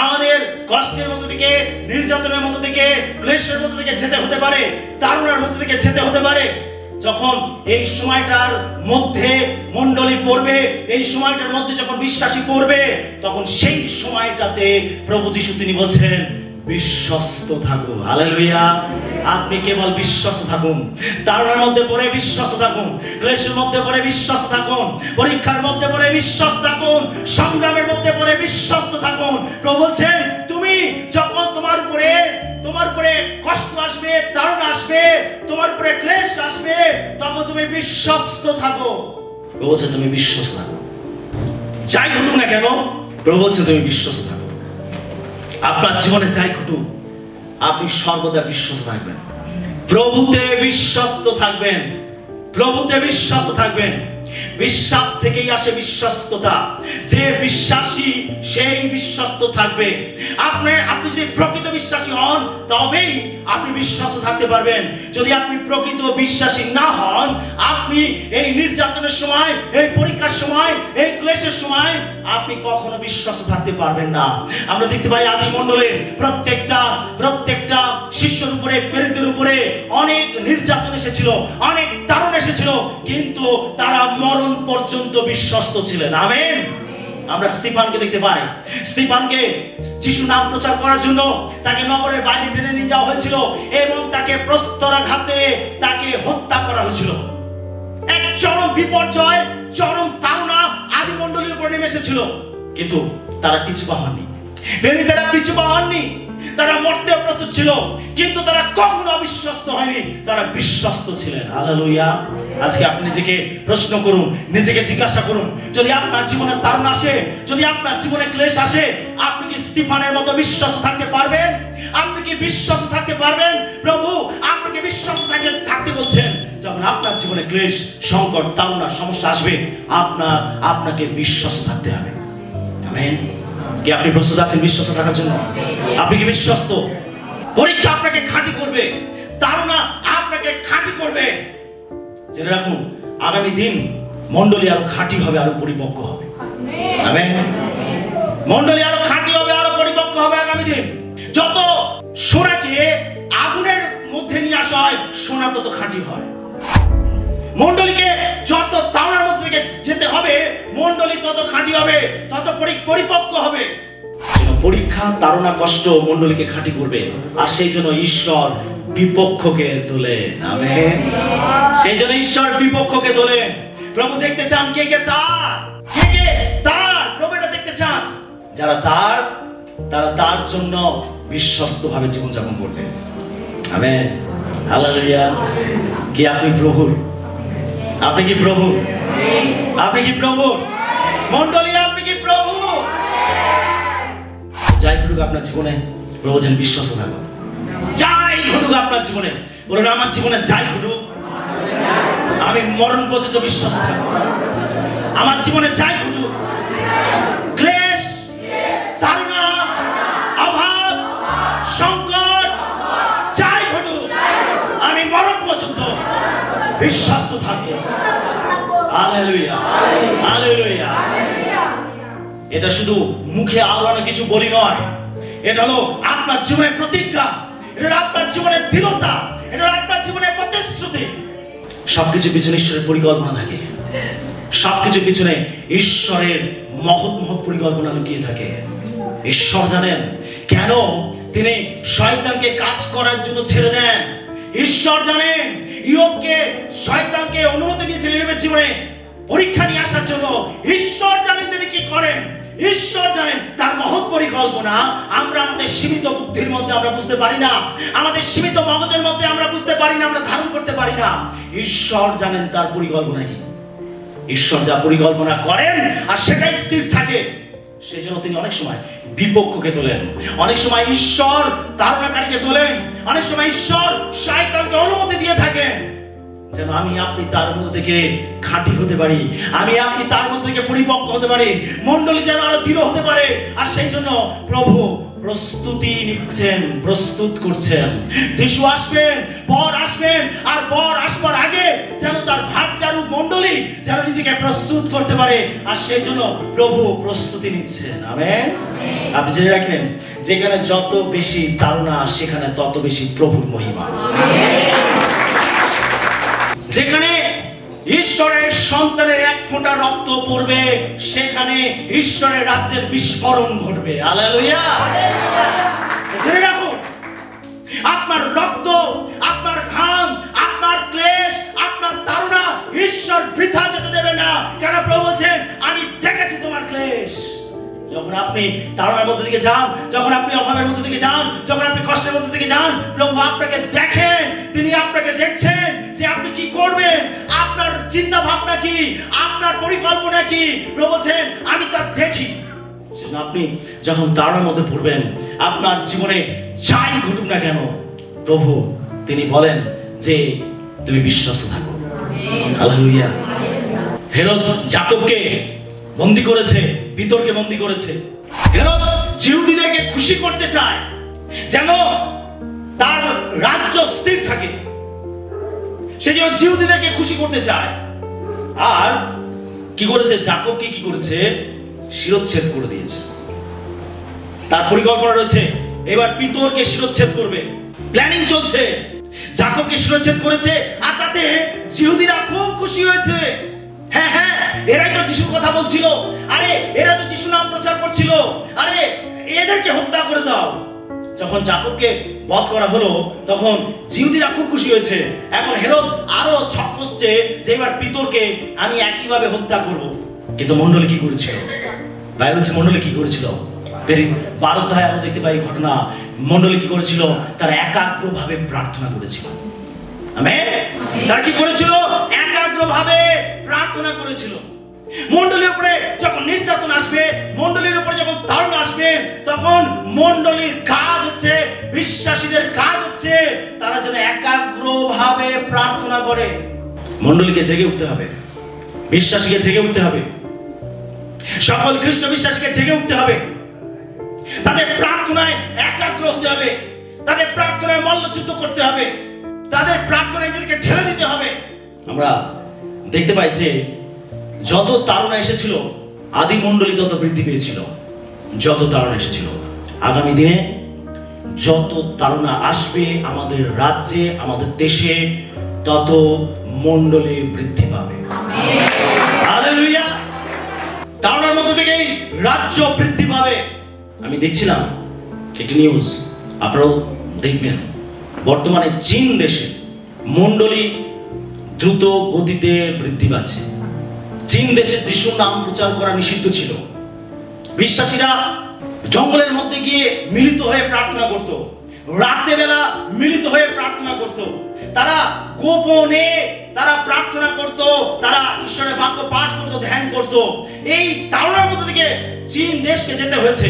Speaker 1: আমাদের কষ্টের মধ্যে থেকে, নির্যাতনের মধ্যে থেকে, ক্লেশের মধ্যে থেকে যেতে হতে পারে, তাড়নার মধ্যে থেকে যেতে হতে পারে। যখন এই সময়টার মধ্যে মণ্ডলী পড়বে, এই সময়টার মধ্যে যখন বিশ্বাসী পড়বে, তখন সেই সময়টাতে প্রভু যিশু তিনি বলছেন বিশ্বস্ত থাকুন। হালেলুয়া। আপনি কেবল বিশ্বস্ত থাকুন, তাড়নার মধ্যে পড়ে বিশ্বস্ত থাকুন, ক্লেশের মধ্যে পড়ে বিশ্বস্ত থাকুন, পরীক্ষার মধ্যে পড়ে বিশ্বস্ত থাকুন, সংগ্রামের মধ্যে পড়ে বিশ্বস্ত থাকুন। প্রভু বলছেন তুমি যখন তোমার উপরে কষ্ট আসবে, তাড়না আসবে, তোমার উপরে ক্লেশ আসবে, তখন তুমি বিশ্বস্ত থাকো। প্রভু বলছেন তুমি বিশ্বস্ত থাকো, যাই ঘটুক না কেন। প্রভু বলছেন তুমি বিশ্বস্ত থাকো। আপনার জীবনে যাই ঘটুক, আপনি সর্বদা বিশ্বস্ত থাকবেন, প্রভুতে বিশ্বস্ত থাকবেন, প্রভুতে বিশ্বস্ত থাকবেন। বিশ্বাস থেকেই আসে বিশ্বস্ততা। যে বিশ্বাসী সেই বিশ্বস্ত থাকবে। আপনি যদি প্রকৃত বিশ্বাসী হন তবেই আপনি বিশ্বস্ত থাকতে পারবেন। যদি আপনি প্রকৃত বিশ্বাসী না হন, আপনি এই নির্যাতনের সময়, এই পরীক্ষার সময়, এই ক্লেশের সময় আপনি কখনো বিশ্বস্ত থাকতে পারবেন না। আমরা দেখতে পাই আদি মণ্ডলের প্রত্যেকটা শিষ্যর উপরে, প্রেরিতদের উপরে অনেক নির্যাতন এসেছিল, অনেক তাড়না এসেছিল, কিন্তু তারা মরণ পর্যন্ত বিশ্বস্ত ছিলেন। আমেন। আমরা স্তিফানকে দেখতে পাই। স্তিফানকে যিশু নাম প্রচার করার জন্য তাকে নগরের বাইরে টেনে নিয়ে যাওয়া হয়েছিল এবং তাকে প্রস্তরাঘাতে তাকে হত্যা করা হয়েছিল। এক চরম বিপর্যয়, চরম তাড়না আদি মণ্ডলীর উপর নেমে এসেছিল, কিন্তু তারা পিছু পা হননি। প্রেরিতেরা পিছু পা হননি, তারা মরতে প্রস্তুত ছিল, কিন্তু তারা কখনো অবিশ্বস্ত হয়নি, তারা বিশ্বস্ত ছিলেন। হালেলুয়া। আজকে আপনি নিজেকে প্রশ্ন করুন, নিজেকে জিজ্ঞাসা করুন, যদি আপনার জীবনে তাড়না আসে, যদি আপনার জীবনে ক্লেশ আসে, আপনি কি স্তিফানের মতো বিশ্বস্ত থাকতে পারবেন? আপনি কি বিশ্বস্ত থাকতে পারবেন? প্রভু আপনাকে বিশ্বস্ত থাকতে বলছেন। যখন আপনার জীবনে ক্লেশ, সংকট, তাড়না, সমস্যা আসবে, আপনাকে বিশ্বস্ত থাকতে হবে। আমেন। কি আপনি প্রস্তুত আছেন বিশ্বস্ত থাকার জন্য? আপনি কি বিশ্বস্ত? পরীক্ষা আপনাকে খাঁটি করবে, তাড়না আপনাকে খাঁটি করবে। জেনে রাখুন, আগামী দিন মণ্ডলী আরো খাঁটি হবে, আরো পরিপক্ক হবে। আমেন। মণ্ডলী আরো খাঁটি হবে, আরো পরিপক্ক হবে আগামী দিন। যত সোনাকে আগুনের মধ্যে নিয়ে আসা হয়, সোনা তত খাঁটি হয়। মণ্ডলীকে যত তাড়নার মধ্যে থেকে যেতে হবে, মণ্ডলী তত খাঁটি হবে, তত পরিপক্ক হবে। পরীক্ষা, তাড়না, কষ্ট মণ্ডলীকে খাঁটি করবে, আর সেই জন্য ঈশ্বর বিপক্ষকে তোলেন। আমেন। সেই জন্য ঈশ্বর বিপক্ষকে তোলেন। প্রভু দেখতে চান কে কে তার, প্রভু এটা দেখতে চান। যারা তারা তার জন্য বিশ্বস্ত ভাবে জীবনযাপন করবে। আমেন। হালেলুয়া। কি আপনি প্রভুর? আপনি কি প্রভু? আপনি কি প্রভু? মণ্ডলী আপনি কি প্রভু? যাই ঘটুক আপনার জীবনে, প্রভু যেন বিশ্বস্ত থাকুন। যাই ঘটুক আপনার জীবনে, বলুন আমার জীবনে যাই ঘটুক, আমি মরণ পর্যন্ত বিশ্বস্ত থাকবো। আমার জীবনে যাই ঘটুক, ক্লেশ, তাড়না, অভাব, সংকট, যাই ঘটুক, আমি মরণ পর্যন্ত বিশ্বস্ত থাকবো। Hallelujah, hallelujah. এটা শুধু মুখে আওড়ানো কিছু বলি নয়, এটা হলো আপনার জীবনের প্রতিজ্ঞা, এটা হলো আপনার জীবনের দৃঢ়তা, এটা হলো আপনার জীবনের প্রতিশ্রুতি। সবকিছু পিছনে ঈশ্বরের পরিকল্পনা থাকে, সবকিছু পিছনে ঈশ্বরের মহৎ মহৎ পরিকল্পনা লুকিয়ে থাকে। ঈশ্বর জানেন কেন তিনি শয়তানকে কাজ করার জন্য ছেড়ে দেন। ঈশ্বর জানেন ইয়োবকে শয়তানকে অনুমতি দিয়েছিলেন ইয়োবের জীবনে পরীক্ষা নিয়ে আসার জন্য। ঈশ্বর জানেন তিনি কি করেন, ঈশ্বর জানেন তার মহৎ পরিকল্পনা। আমরা আমাদের সীমিত বুদ্ধির মধ্যে আমরা বুঝতে পারি না, আমাদের সীমিত মগজের মধ্যে আমরা বুঝতে পারি না, আমরা ধারণ করতে পারি না। ঈশ্বর জানেন তার পরিকল্পনা কি। ঈশ্বর যা পরিকল্পনা করেন আর সেটাই স্থির থাকে, সেই জন্য তিনি অনেক সময় বিপক্ষকে তোলেন, অনেক সময় ঈশ্বর তাড়নাকারীকে তোলেন, অনেক সময় ঈশ্বর শয়তানকে অনুমতি দিয়ে থাকেন, যেন আমি আপনি তার মধ্যে থেকে খাঁটি হতে পারি, আমি আপনি তার মধ্যে থেকে পরিপক্ক হতে পারি, মণ্ডলী যেন আরো দৃঢ় হতে পারে। আর সেই জন্য প্রভু প্রস্তুতি নিচ্ছেন, প্রস্তুত করছেন। যিশু আসবেন, বর আসবেন, আর বর আসবার আগে যেন তার ভাগচারু মণ্ডলী যেন নিজেকে প্রস্তুত করতে পারে, আর সেই জন্য প্রভু প্রস্তুতি নিচ্ছেন। আমেন। আপনি জেনে রাখবেন, যেখানে যত বেশি তাড়না সেখানে তত বেশি প্রভুর মহিমা। যেখানে ঈশ্বরের সন্তানের এক ফোঁটা রক্ত পড়বে, সেখানে ঈশ্বরের রাজ্যের বিস্ফোরণ ঘটবে। হালেলুয়া। জেনে রাখুন, আপনার রক্ত, আপনার ঘাম, আপনার ক্লেশ, আপনার তাড়না ঈশ্বর বৃথা যেতে দেবে না। কেন প্রভু বলছেন, আমি দেখেছি তোমার ক্লেশ। যখন আপনি তাড়নার মধ্যে দিকে যান, যখন আপনি অভাবের মধ্যে দিকে যান, যখন আপনি কষ্টের মধ্যে দিকে যান, প্রভু আপনাকে দেখেন, তিনি আপনাকে দেখছেন যে আপনি কি করবেন, আপনার চিন্তা ভাবনা কি, আপনার পরিকল্পনা কি। প্রভু বলছেন, আমি তা দেখি। সেজন্য আপনি যখন তাড়নার মধ্যে পড়বেন, আপনার জীবনে যাই ঘটুক না কেন, প্রভু তিনি বলেন যে তুমি বিশ্বস্ত থাকো। হালেলুয়া। হেরোদ যাকবকে বন্দী করেছে, পিতরকে বন্দী করেছে। হেরোদ জিহুদীদেরকে খুশি করতে চায়, যেন তার রাজ্য স্থির থাকে, সেজন্য জিহুদীদেরকে খুশি করতে চায়। আর কি করেছে, যাকবকে কি করেছে, শিরচ্ছেদ করে দিয়েছে। তার পরিকল্পনা রয়েছে এবার পিতরকে শিরচ্ছেদ করবে, প্ল্যানিং চলছে। যাকবকে শিরচ্ছেদ করেছে, আর তাতে জিহুদীরা খুব খুশি হয়েছে। হ্যাঁ হ্যাঁ, এরাই তো যিশুর কথা বলছিল, আরে এরা তো যিশু নাম প্রচার করছিল, আরে এদেরকে হত্যা করে দাও। যখন যাকবকে বধ করা হলো তখন জিহুদীরা খুব খুশি হয়েছে। এখন হেরোদ আরো ছক কষছে যে এবার পিতরকে আমি একইভাবে হত্যা করব। কিন্তু মণ্ডলী কি করেছিল? বাইবেল বলছে মণ্ডলী কি করেছিল? 12 অধ্যায়ে আমরা দেখতে পাই ঘটনা। মণ্ডলী কি করেছিল? তারা একাগ্রভাবে প্রার্থনা করেছিল। আমেন। তারা কি করেছিল? একাগ্রভাবে প্রার্থনা করেছিল। মণ্ডলীর উপরে যখন নির্যাতন আসবে, মণ্ডলীর উপরে যখন তাড়না আসবে, তখন মণ্ডলীর কাজ হচ্ছে, বিশ্বাসীদের কাজ হচ্ছে তারা যেন একাগ্রভাবে প্রার্থনা করে। মণ্ডলীকে জেগে উঠতে হবে, বিশ্বাসীকে জেগে উঠতে হবে, সকল খ্রিস্ট বিশ্বাসীকে জেগে উঠতে হবে। তাদের প্রার্থনায় একাগ্র হতে হবে, তাদের প্রার্থনায় মল্লযুদ্ধ করতে হবে, তাদের প্রার্থনায় নিজেকে ঢেলে দিতে হবে। আমরা দেখতে পাই যে যত তাড়না এসেছিল আদি মণ্ডলী তত বৃদ্ধি পেয়েছিল। যত তাড়না এসেছিল, আগামী দিনে যত তাড়না আসবে আমাদের রাজ্যে, আমাদের দেশে, তত মণ্ডলী বৃদ্ধি পাবে। হালেলুয়া। তাড়নার মধ্যে থেকেই রাজ্য বৃদ্ধি পাবে। আমি দেখছিলাম একটি নিউজ, আপনারাও দেখবেন, বর্তমানে চীন দেশে মণ্ডলী দ্রুত গতিতে বৃদ্ধি পাচ্ছে। চীন দেশে যিশুর নাম প্রচার করা নিষিদ্ধ ছিল। বিশ্বাসীরা জঙ্গলের মধ্যে গিয়ে মিলিত হয়ে প্রার্থনা করত, রাতে বেলা মিলিত হয়ে প্রার্থনা করত, তারা গোপনে তারা প্রার্থনা করত, তারা ঈশ্বরের বাক্য পাঠ করত, ধ্যান করত। এই তাড়নার মধ্যে থেকে চীন দেশকে যেতে হয়েছে।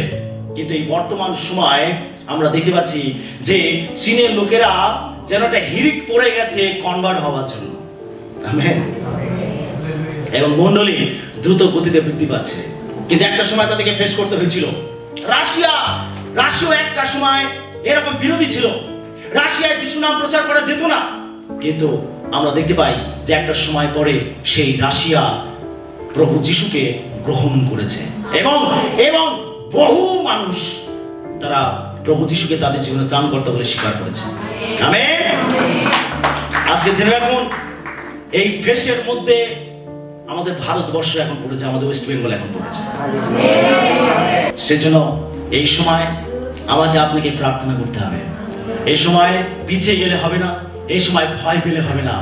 Speaker 1: কিন্তু এই বর্তমান সময় আমরা দেখতে পাচ্ছি যে চীনের লোকেরা যেন একটা হিরিক পড়ে গেছে কনভার্ট হওয়ার জন্য। আমেন। এবং মণ্ডলী দ্রুত গতিতে বৃদ্ধি পাচ্ছে। কিন্তু একটা সময় তাদেরকে ফেস করতে হয়েছিল। রাশিয়া একটা সময় এরকম বিরোধী ছিল। রাশিয়ায় যিশু নাম প্রচার করা যেত না। কিন্তু আমরা দেখতে পাই যে একটা সময় পরে সেই রাশিয়া প্রভু যিশুকে গ্রহণ করেছে এবং এবং বহু মানুষ তারা প্রভু যিশুকে তাদের জীবনে ত্রাণকর্তা বলে স্বীকার করেছে। আমেন। আজকে জেনে রাখুন, এই ফেসের মধ্যে আমাদের ভারতবর্ষ এখন পড়েছে, আমাদের ওয়েস্ট বেঙ্গল এখন পড়েছে। সেজন্য এই সময় আমাকে আপনাকে প্রার্থনা করতে হবে। এই সময় পিছিয়ে গেলে হবে না, এই সময় ভয় পেলে হবে না,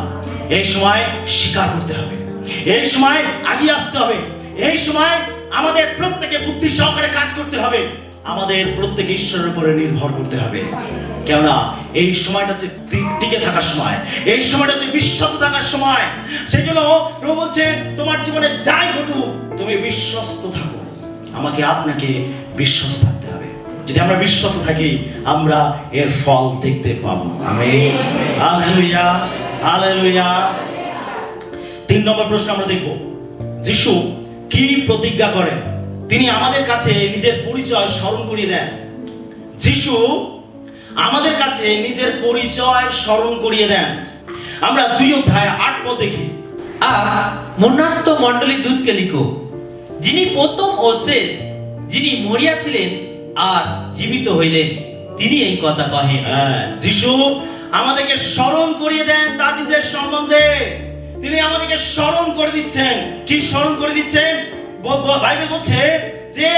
Speaker 1: এই সময় স্বীকার করতে হবে, এই সময় এগিয়ে আসতে হবে, এই সময় আমাদের প্রত্যেকে বুদ্ধি সহকারে কাজ করতে হবে, আমাদের প্রত্যেক ঈশ্বরের উপরে নির্ভর করতে হবে। কেননা এই সময়টা হচ্ছে টিকে থাকার সময়, এই সময়টা হচ্ছে বিশ্বস্ত থাকার সময়। সেই জন্য প্রভু বলছেন তোমার জীবনে যাই ঘটুক তুমি বিশ্বস্ত থাকো। আমাকে আপনাকে বিশ্বস্ত থাকতে হবে। যদি আমরা বিশ্বস্ত থাকি আমরা এর ফল দেখতে পাবো। আমেন। Hallelujah, hallelujah. 3 নম্বর প্রশ্ন আমরা দেখব, যিশু কি প্রতিজ্ঞা করেন? তিনি আমাদের কাছে নিজের পরিচয় স্মরণ করিয়ে দেন। যিশু আমাদের কাছে নিজের পরিচয় স্মরণ করিয়ে দেন। আমরা 2 অধ্যায় 8 পদ দেখি।
Speaker 2: আর মনস্ত মণ্ডলী দূতকে লিখো, যিনি প্রথম ও শেষ, যিনি মরিয়া ছিলেন আর জীবিত হইলেন, তিনি এই কথা কহেন।
Speaker 1: যিশু আমাদেরকে স্মরণ করিয়ে দেন তার নিজের সম্বন্ধে। তিনি আমাদেরকে স্মরণ করে দিচ্ছেন। কি স্মরণ করে দিচ্ছেন? বাইবেল বলছে যে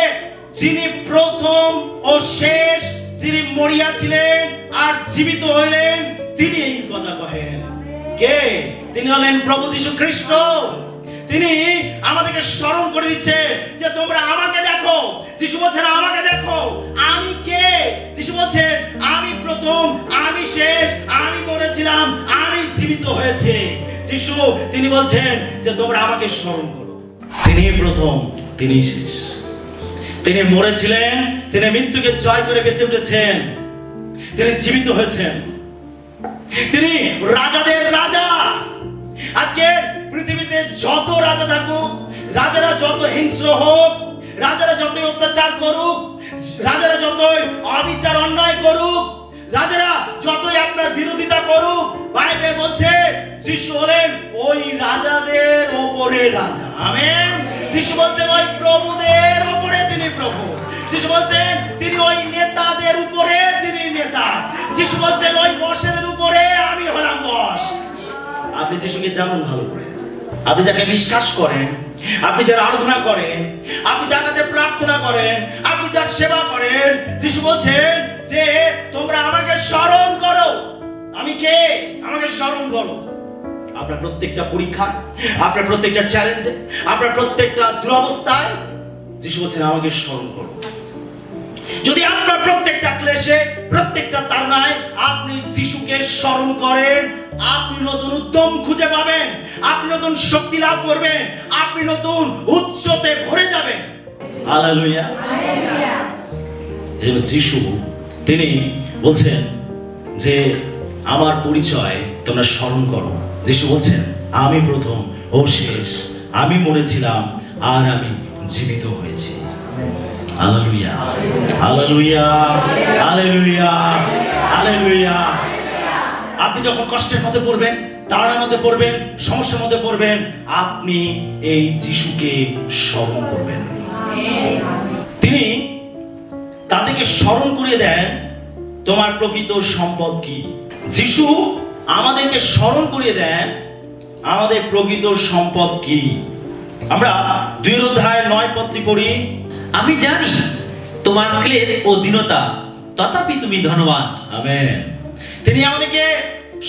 Speaker 1: যিনি প্রথম ও শেষ, যিনি মরিয়া ছিলেন আর জীবিত হইলেন, তিনি এই কথা কহেন। কে? তিনি হলেন প্রভু যীশু খ্রিস্ট। তিনি আমাদেরকে স্মরণ করে দিচ্ছে যে তোমরা আমাকে দেখো। যিশু বলছেন আমাকে দেখো, আমি কে? যিশু বলছেন আমি প্রথম, আমি শেষ, আমি মরেছিলাম, আমি জীবিত হয়েছে। যিশু তিনি বলছেন যে তোমরা আমাকে স্মরণ করো। তিনি প্রথম, তিনি শেষ। তিনি মরেছিলেন, তিনি মৃত্যুকে জয় করে বেঁচে উঠেছেন, তিনি জীবিত হয়েছেন, তিনি রাজাদের রাজা। আজকে পৃথিবীতে যত রাজা থাকুক, রাজারা যত হিংস্র হোক, রাজারা যতই অত্যাচার করুক, রাজারা যতই অবিচার অন্যায় করুক, রাজারা যতই আপনার বিরোধিতা করুক, বাইবেল বলছে যিশু হলেন ওই রাজাদের উপরে রাজা। আমেন। যিশু বলছেন ওই প্রভুদের উপরে তিনি প্রভু। যিশু বলছেন তিনি ওই নেতাদের উপরে তিনি নেতা। যিশু বলছেন ওই বসের উপরে আমি হলাম বস। আপনি যিশুকে জানুন ভালো করে। আপনি যাকে বিশ্বাস করেন আপনি যার আরাধনা করেন, আপনি যার কাছে প্রার্থনা করেন, আপনি যার সেবা করেন, যিশু বলছেন যে তোমরা আমাকে স্মরণ করো। আমি কে? আমাকে স্মরণ করো। আপনার প্রত্যেকটা পরীক্ষা, আপনার প্রত্যেকটা চ্যালেঞ্জে, আপনার প্রত্যেকটা দুরবস্থায় যিশু বলছেন আমাকে স্মরণ করো। যদি আপনার প্রত্যেকটা ক্লেশে, প্রত্যেকটা তাড়নায় আপনি যিশুকে স্মরণ করেন, আপনি নতুন উদ্যম খুঁজে পাবেন, আপনি নতুন শক্তি লাভ করবেন, আপনি নতুন উৎসতে ভরে যাবেন। হালেলুয়া। এই যিশু তিনি বলছেন যে আমার পরিচয় তোমরা স্মরণ করো। যিশু বলছেন আমি প্রথম ও শেষ, আমি মরেছিলাম আর আমি জীবিত হয়েছি। Hallelujah, hallelujah, hallelujah, hallelujah. আপনি যখন কষ্টের মধ্যে পড়বেন, তাড়নার মধ্যে পড়বেন, সমস্যার মধ্যে পড়বেন, আপনি এই যিশুকে স্মরণ করবেন। তিনি তাদেরকে স্মরণ করিয়ে দেন তোমার প্রকৃত সম্পদ কি। যিশু আমাদেরকে স্মরণ করিয়ে দেন আমাদের প্রকৃত সম্পদ কি। আমরা 2 অধ্যায় 9 পত্রী পড়ি।
Speaker 2: আমি জানি তোমার ক্লেশ ও দীনতা, তথাপি তুমি ধনবান।
Speaker 1: আমেন। তিনি আমাদেরকে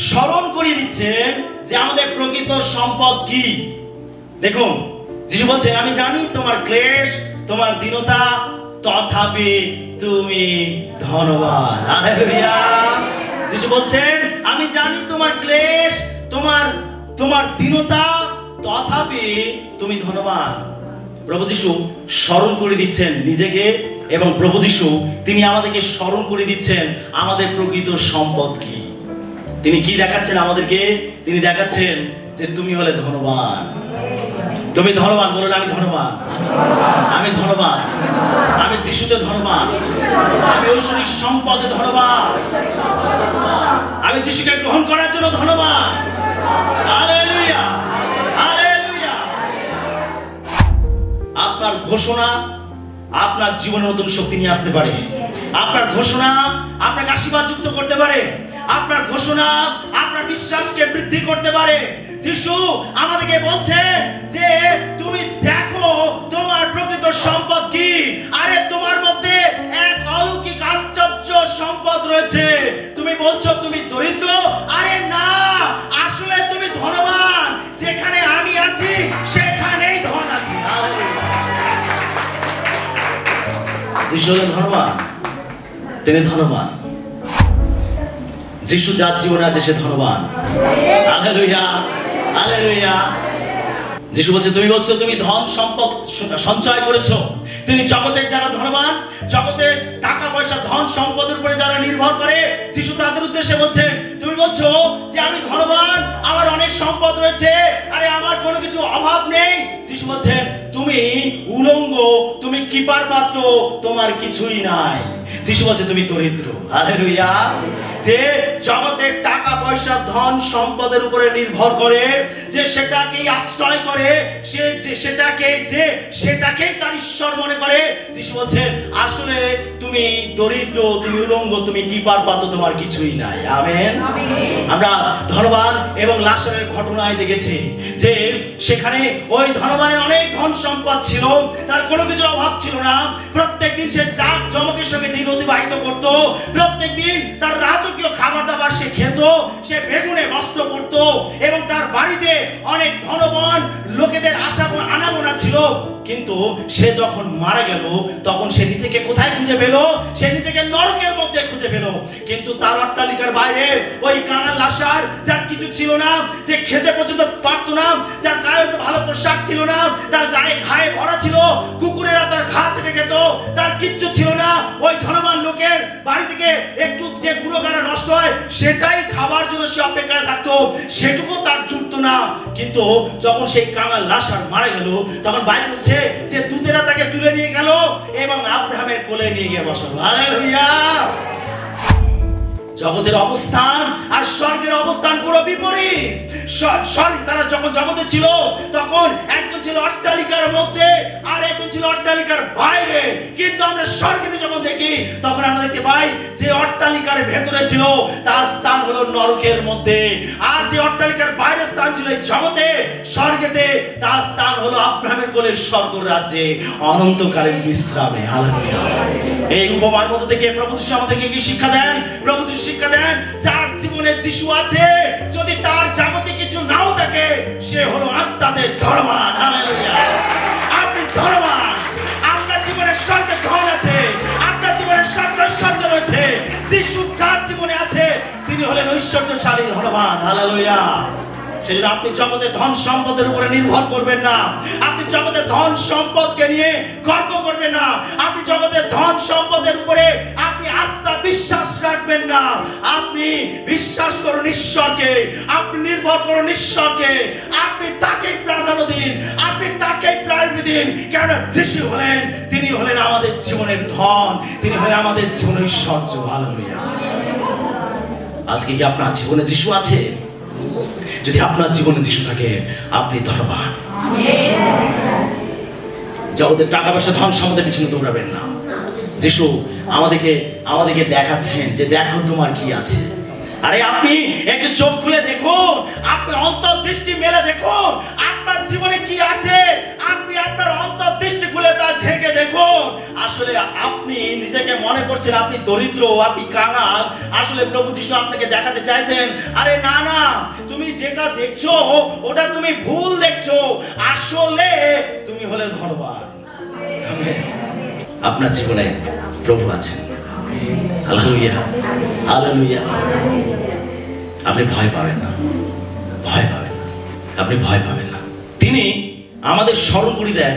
Speaker 1: স্মরণ করিয়ে দিচ্ছেন যে আমাদের প্রকৃত সম্পদ কি। দেখুন, যিশু বলছেন আমি জানি তোমার ক্লেশ, তোমার দীনতা, তথাপি তুমি ধনবান। হালেলুয়া। যিশু বলছেন আমি জানি তোমার ক্লেশ, তোমার দীনতা, তথাপি তুমি ধনবান। প্রভু যিশু স্মরণ করে দিচ্ছেন নিজেকে, এবং প্রভু যিশু তিনি আমাদেরকে স্মরণ করে দিচ্ছেন আমাদের প্রকৃত সম্পদ কি। তিনি কি দেখাচ্ছেন আমাদেরকে? তিনি দেখাচ্ছেন যে তুমি হলে ধনবান। তুমি ধনবান। বলুন আমি ধনবান, আমি ধনবান, আমি যিশুতে ধনবান, আমি ঐশ্বরিক সম্পদে ধনবান, আমি যিশুকে গ্রহণ করার জন্য ধনবান। Hallelujah, hallelujah. আপনার ঘোষণা আপনার জীবনে নতুন শক্তি নিয়ে আসতে পারে। আপনার ঘোষণা আপনাকে আশীর্বাদ যুক্ত করতে পারে। আপনার ঘোষণা আপনার বিশ্বাসকে বৃদ্ধি করতে পারে। যিশু আমাদেরকে বলছেন যে তুমি দেখো তোমার প্রকৃত সম্পদ কি। আরে তোমার মধ্যে এক অলৌকিক আশ্চর্য সম্পদ রয়েছে। তুমি বলছো তুমি দরিদ্র, আরে না, আসলে তুমি ধনবান। যেখানে আমি আছি সেখানেই ধন আছে। যিশু হলেন ধনবান, তিনি ধনবান। যিশু যার জীবনে আছে সে ধনবান। Hallelujah, hallelujah. যিশু বলছে তুমি বলছো তুমি ধন সম্পদ সঞ্চয় করেছো। তিনি জগতের যারা ধনবান, জগতের টাকা পয়সা ধন সম্পদের উপরে যারা নির্ভর করে, যিশু তাদের উদ্দেশ্যে বলছেন তুমি বলছো যে আমি ধনবান, আমার অনেক সম্পদ রয়েছে, আরে আমার কোনো কিছু অভাব নেই। যিশু বলছেন তুমি উলঙ্গ, তুমি কৃপার পাত্র, তোমার কিছুই নাই। যিশু বলছে তুমি দরিদ্র। হালেলুয়া। যে জগতের টাকা পয়সা ধন সম্পদের উপরে নির্ভর করে, যে সেটাকেই আশ্রয় করে, সে যে সেটাকেই তার ঈশ্বর মনে করে, যিশু বলছেন আসলে তুমি দরিদ্র, তুমি উলঙ্গ, তুমি কৃপার পাত্র, তোমার কিছুই নাই। আমেন। আমরা ধনবান এবং লাজারের ঘটনায় দেখেছি যে সেখানে ওই ধনবানের অনেক ধন সম্পদ ছিল, তার কোনো কিছুর অভাব ছিল না। প্রত্যেকদিন সে জাঁক জমকের সঙ্গে দিন অতিবাহিত করত। প্রত্যেকদিন তার রাজকীয় খাবার দাবার সে খেত, সে বেগুনে বস্ত্র পরত, এবং তার বাড়িতে অনেক ধনবান লোকেদের আনাগোনা ছিল। কিন্তু সে যখন মারা গেল তখন সে নিজেকে কোথায় খুঁজে পেল? সে নিজেকে নরকের মধ্যে খুঁজে পেল। কিন্তু তার অট্টালিকার বাইরে ওই কাঙাল লাজার, যার কিছু ছিল না, যে খেতে পর্যন্ত পারত না, যার গায়ে তো ভালো পোশাক ছিল না, তার গায়ে ঘায়ে ভরা ছিল, কুকুরেরা তার ঘা চেটে খেত, তার কিচ্ছু ছিল না। ওই ধনবান লোকের বাড়ি থেকে একটু যে গুঁড়ো গানা নষ্ট হয় সেটাই খাবার জন্য সে অপেক্ষায় থাকতো, সেটুকু তার জুটতো না। কিন্তু যখন সেই কাঙাল লাজার মারা গেল তখন বাইবেল বলছে যে দূতেরা তাকে তুলে নিয়ে গেল এবং আব্রাহামের কোলে নিয়ে গিয়ে বসালো। হালেলুয়া। জগতের অবস্থান আর স্বর্গের অবস্থান পুরো বিপরীত। তারা যখন জগতে ছিল তখন একজন ছিল অট্টালিকার মধ্যে আর একজন ছিল অট্টালিকার বাইরে। কিন্তু আমরা স্বর্গেতে যখন দেখি তখন আমরা দেখতে পাই যে অট্টালিকার ভেতরে ছিল তার স্থান হলো নরকের মধ্যে, আর যে অট্টালিকার বাইরে স্থান ছিল এই জগতে, স্বর্গেতে, তার স্থান হলো আব্রাহামের কোলে স্বর্গ রাজ্যে, অনন্তকালীন বিশ্রামে। হালেলুয়া। এই উপমার মধ্যে থেকে প্রভু যিশু আমাদেরকে কি শিক্ষা দেন? প্রভু যিশু শিক্ষা দেন, যার জীবনে যিশু আছে, যদি তার জাগতিক কিছু নাও থাকে, সে হলো আত্মাতে ধনবান। হালেলুয়া। আপনি ধনবান, আপনার জীবনে স্বর্গে ধন আছে, আপনার জীবনে ঐশ্বর্য রয়েছে। যিশু যার জীবনে আছে, তিনি হলেন ঐশ্বর্যশালী, ধনবান। হালেলুয়া। সেজন্য আপনি জগতে ধন সম্পদের উপরে নির্ভর করবেন না, আপনি জগতে ধন সম্পদকে নিয়ে গর্ব করবেন না, আপনি জগতে ধন সম্পদের উপরে আপনি আস্থা বিশ্বাস রাখবেন না। আপনি বিশ্বাস করুন ঈশ্বরকে, আপনি নির্ভর করুন ঈশ্বরকে, আপনি তাকে প্রাধান্য দিন, আপনি তাকে প্রায়োরিটি দিন। কেন? যিশু হলেন, তিনি হলেন আমাদের জীবনের ধন, তিনি হলেন আমাদের জীবনের ঐশ্বর্য। হালেলুয়া। আজকে কি আপনার জীবনে যিশু আছে? যদি আপনার জীবনে যিশু থাকে, আপনি ধনবান। জগতের টাকা পয়সা ধন সম্পদের পিছনে দৌড়াবেন না। যিশু আমাদেরকে দেখাচ্ছেন যে দেখো তোমার কি আছে। আরে আপনি একটু চোখ খুলে দেখুন, আপনি অন্তর্দৃষ্টি মেলে দেখুন আপনার জীবনে কি আছে। আপনি আপনার অন্তর্দৃষ্টি খুলে তা ঝেঁকে দেখুন। আসলে আপনি নিজেকে মনে করছেন আপনি দরিদ্র, আপনি কাঙাল। আসলে প্রভু যিশু আপনাকে দেখাতে চাইছেন, আরে না না, তুমি যেটা দেখছো ওটা তুমি ভুল দেখছো, আসলে তুমি হলে ধনবান। আপনার জীবনে প্রভু আছেন। Hallelujah, hallelujah. আপনি ভয় পাবেন না, ভয় পাবেন না, আপনি ভয় পাবেন না। তিনি আমাদের স্মরণ করে দেন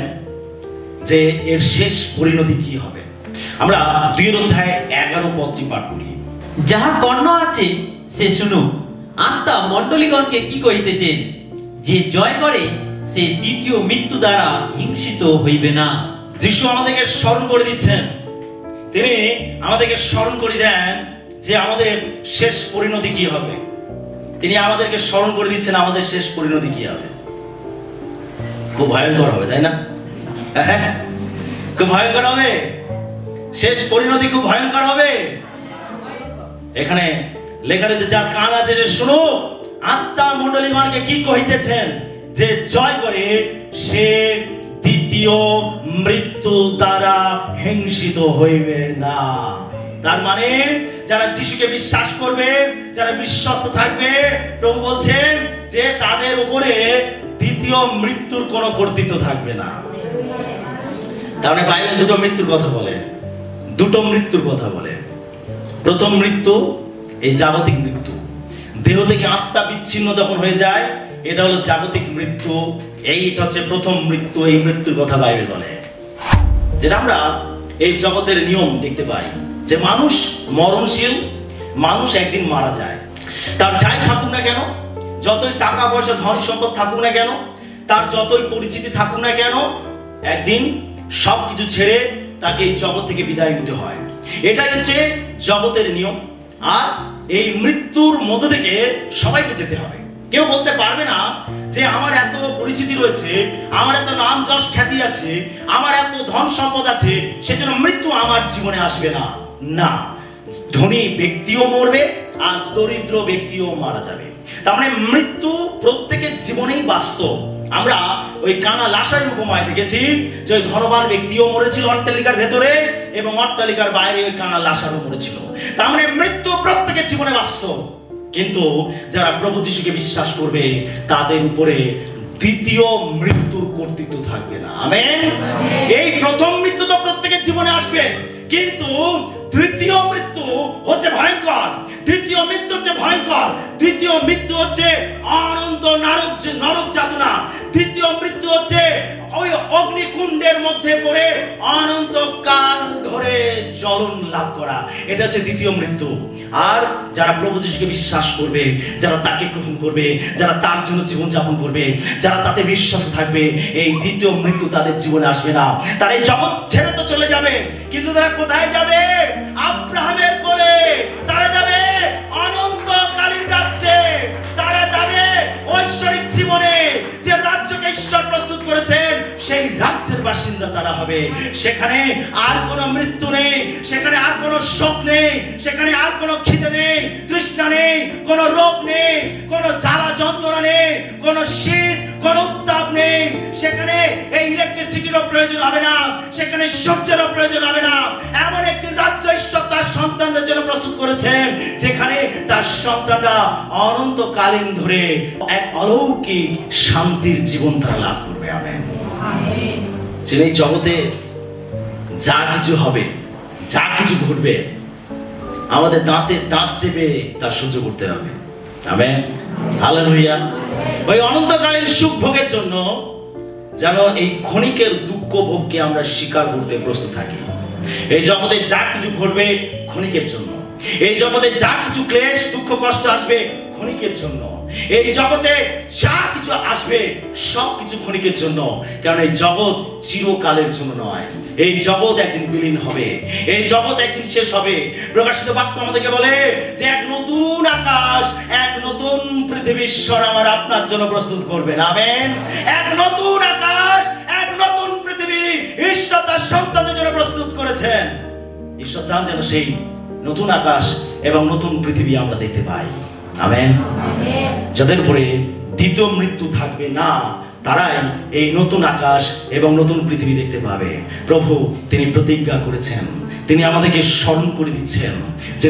Speaker 1: যে এর শেষ পরিণতি কি হবে। আমরা 2 অধ্যায় 11 পদটি পাঠ করি।
Speaker 2: যাহার কর্ণ আছে সে শুনুক, আত্মা মণ্ডলীগণকে কি কহিতেছেন, যে জয় করে সে দ্বিতীয় মৃত্যু দ্বারা হিংসিত হইবে না।
Speaker 1: যিশু আমাদেরকে স্মরণ করে দিচ্ছেন, তিনি আমাদেরকে স্মরণ করে দেন যে আমাদের শেষ পরিণতি কি হবে। তিনি আমাদেরকে স্মরণ করে দিচ্ছেন আমাদের শেষ পরিণতি কি হবে। খুব ভয়ঙ্কর হবে, তাই না? খুব ভয়ঙ্কর হবে, শেষ পরিণতি খুব ভয়ঙ্কর হবে। এখানে লেখা রয়েছে, যার কান আছে যে শুনো, আত্মা মণ্ডলীগণকে কি কহিতেছেন, যে জয় করে সে দ্বিতীয় মৃত্যু দ্বারা হিংসিত হইবে না। তার মানে যারা যিশুকে বিশ্বাস করবে, যারা বিশ্বস্ত থাকবে, প্রভু বলছেন যে তাদের উপরে দ্বিতীয় মৃত্যুর কোনো কর্তৃত্ব থাকবে না। তার মানে বাইবেল দুটো মৃত্যুর কথা বলে, দুটো মৃত্যুর কথা বলে। প্রথম মৃত্যু এই জাগতিক মৃত্যু, দেহ থেকে আত্মা বিচ্ছিন্ন যখন হয়ে যায়, এটা হলো জাগতিক মৃত্যু। এইটা হচ্ছে প্রথম মৃত্যু। এই মৃত্যুর কথা বাইবেল বলে, যেটা আমরা এই জগতের নিয়ম দেখতে পাই যে মানুষ মরণশীল, মানুষ একদিন মারা যায়। তার যাই থাকুক না কেন, যতই টাকা পয়সা ধন সম্পদ থাকুক না কেন, তার যতই পরিচিতি থাকুক না কেন, একদিন সবকিছু ছেড়ে তাকে এই জগৎ থেকে বিদায় নিতে হয়। এটাই হচ্ছে জগতের নিয়ম। আর এই মৃত্যুর মধ্য থেকে সবাইকে যেতে হবে। কেউ বলতে পারবে না যে আমার এত পরিচিতি রয়েছে, আমার এত নাম যশ খ্যাতি আছে, আমার এত ধন সম্পদ আছে, সেজন্য মৃত্যু আমার জীবনে আসবে না। না, ধনী ব্যক্তিও মরবে আর দরিদ্র ব্যক্তিও মারা যাবে। তার মানে মৃত্যু প্রত্যেকের জীবনেই বাস্তব। আমরা ওই কানা লাশার উপমায় দেখেছি যে ওই ধনবান ব্যক্তিও মরেছিল অট্টালিকার ভেতরে, এবং অট্টালিকার বাইরে ওই কানা লাশারও মরেছিল। তার মানে মৃত্যু প্রত্যেকের জীবনে বাস্তব। কিন্তু যারা প্রভু যিশুকে বিশ্বাস করবে, তাদের উপরে দ্বিতীয় মৃত্যুর কর্তৃত্ব থাকবে না। আমেন। এই প্রথম মৃত্যু তো প্রত্যেকের জীবনে আসবে, কিন্তু তৃতীয় মৃত্যু হচ্ছে ভয়ঙ্কর। দ্বিতীয় মৃত্যু হচ্ছে ভয়ঙ্কর। দ্বিতীয় মৃত্যু হচ্ছে অনন্ত নরক যাতনা। দ্বিতীয় মৃত্যু হচ্ছে ওই অগ্নিকুণ্ডের মধ্যে পড়ে অনন্তকাল ধরে জ্বলন লাভ করা। এটা হচ্ছে দ্বিতীয় মৃত্যু। আর যারা প্রভু যিশুকে বিশ্বাস করবে, যারা তাকে গ্রহণ করবে, যারা তার জন্য জীবন যাপন করবে, যারা তাতে বিশ্বাস থাকবে, এই দ্বিতীয় মৃত্যু তাদের জীবনে আসবে না। তারা এই জগৎ ছেড়ে তো চলে যাবে, কিন্তু তারা কোথায় যাবে? আব্রাহামের কোলে। তারা যাবে অনন্তকালীন রাজ্যে। তারা যাবে ঐশ্বরিক জীবনে, যে রাজ্যকে ঈশ্বর প্রস্তুত করেছেন, সেই রাজ্যের বাসিন্দা তারা হবে। সেখানে আর কোনো মৃত্যু নেই, সেখানে আর কোনো শোক নেই, সেখানে আর কোনো খিদে নেই, তৃষ্ণা নেই, কোনো রোগ নেই, কোনো জ্বালা যন্ত্রণা নেই, কোনো শীত, কোনো উত্তাপ নেই। সেখানে এই ইলেকট্রিসিটিরও প্রয়োজন হবে না, সেখানে সূর্যেরও প্রয়োজন হবে না। এমন একটি রাজ্য ঈশ্বর তার সন্তানদের জন্য প্রস্তুত করেছেন, যেখানে তার সন্তানরা অনন্তকালীন ধরে এক অলৌকিক শান্তির জীবন তারা লাভ করবে। আমেন। এই জগতে যা কিছু হবে, যা কিছু ঘটবে, আমাদের দাঁতে দাঁত চেপে তা সহ্য করতে হবে। আমেন। হালেলুয়া। ওই অনন্তকালীন সুখ ভোগের জন্য যেন এই ক্ষণিকের দুঃখ ভোগকে আমরা স্বীকার করতে প্রস্তুত থাকি। এই জগতে যা কিছু ঘটবে ক্ষণিকের জন্য, এই জগতে যা কিছু ক্লেশ দুঃখ কষ্ট আসবে ক্ষণিকের জন্য, এই জগতে যা কিছু আসবে সব কিছু ক্ষণিকের জন্য। কারণ এই জগৎ চিরকালের জন্য নয়, এই জগৎ একদিন বিলীন হবে, এই জগৎ একদিন শেষ হবে। প্রকাশিত বাক্য আমাদেরকে বলে যে এক নতুন আকাশ, এক নতুন পৃথিবী ঈশ্বর আমার আপনার জন্য প্রস্তুত করবেন। আমেন। এক নতুন আকাশ, এক নতুন পৃথিবী ঈশ্বর তার সন্তানদের জন্য প্রস্তুত করেছেন। ঈশ্বর চান যেন সেই নতুন আকাশ এবং নতুন পৃথিবী আমরা দেখতে পাই। আমেন। যাদের উপরে দ্বিতীয় মৃত্যু থাকবে না, তারাই এই নতুন আকাশ এবং নতুন পৃথিবী দেখতে পাবে। প্রভু তিনি প্রতিজ্ঞা করেছেন, তিনি আমাদেরকে স্মরণ করে দিচ্ছেন যে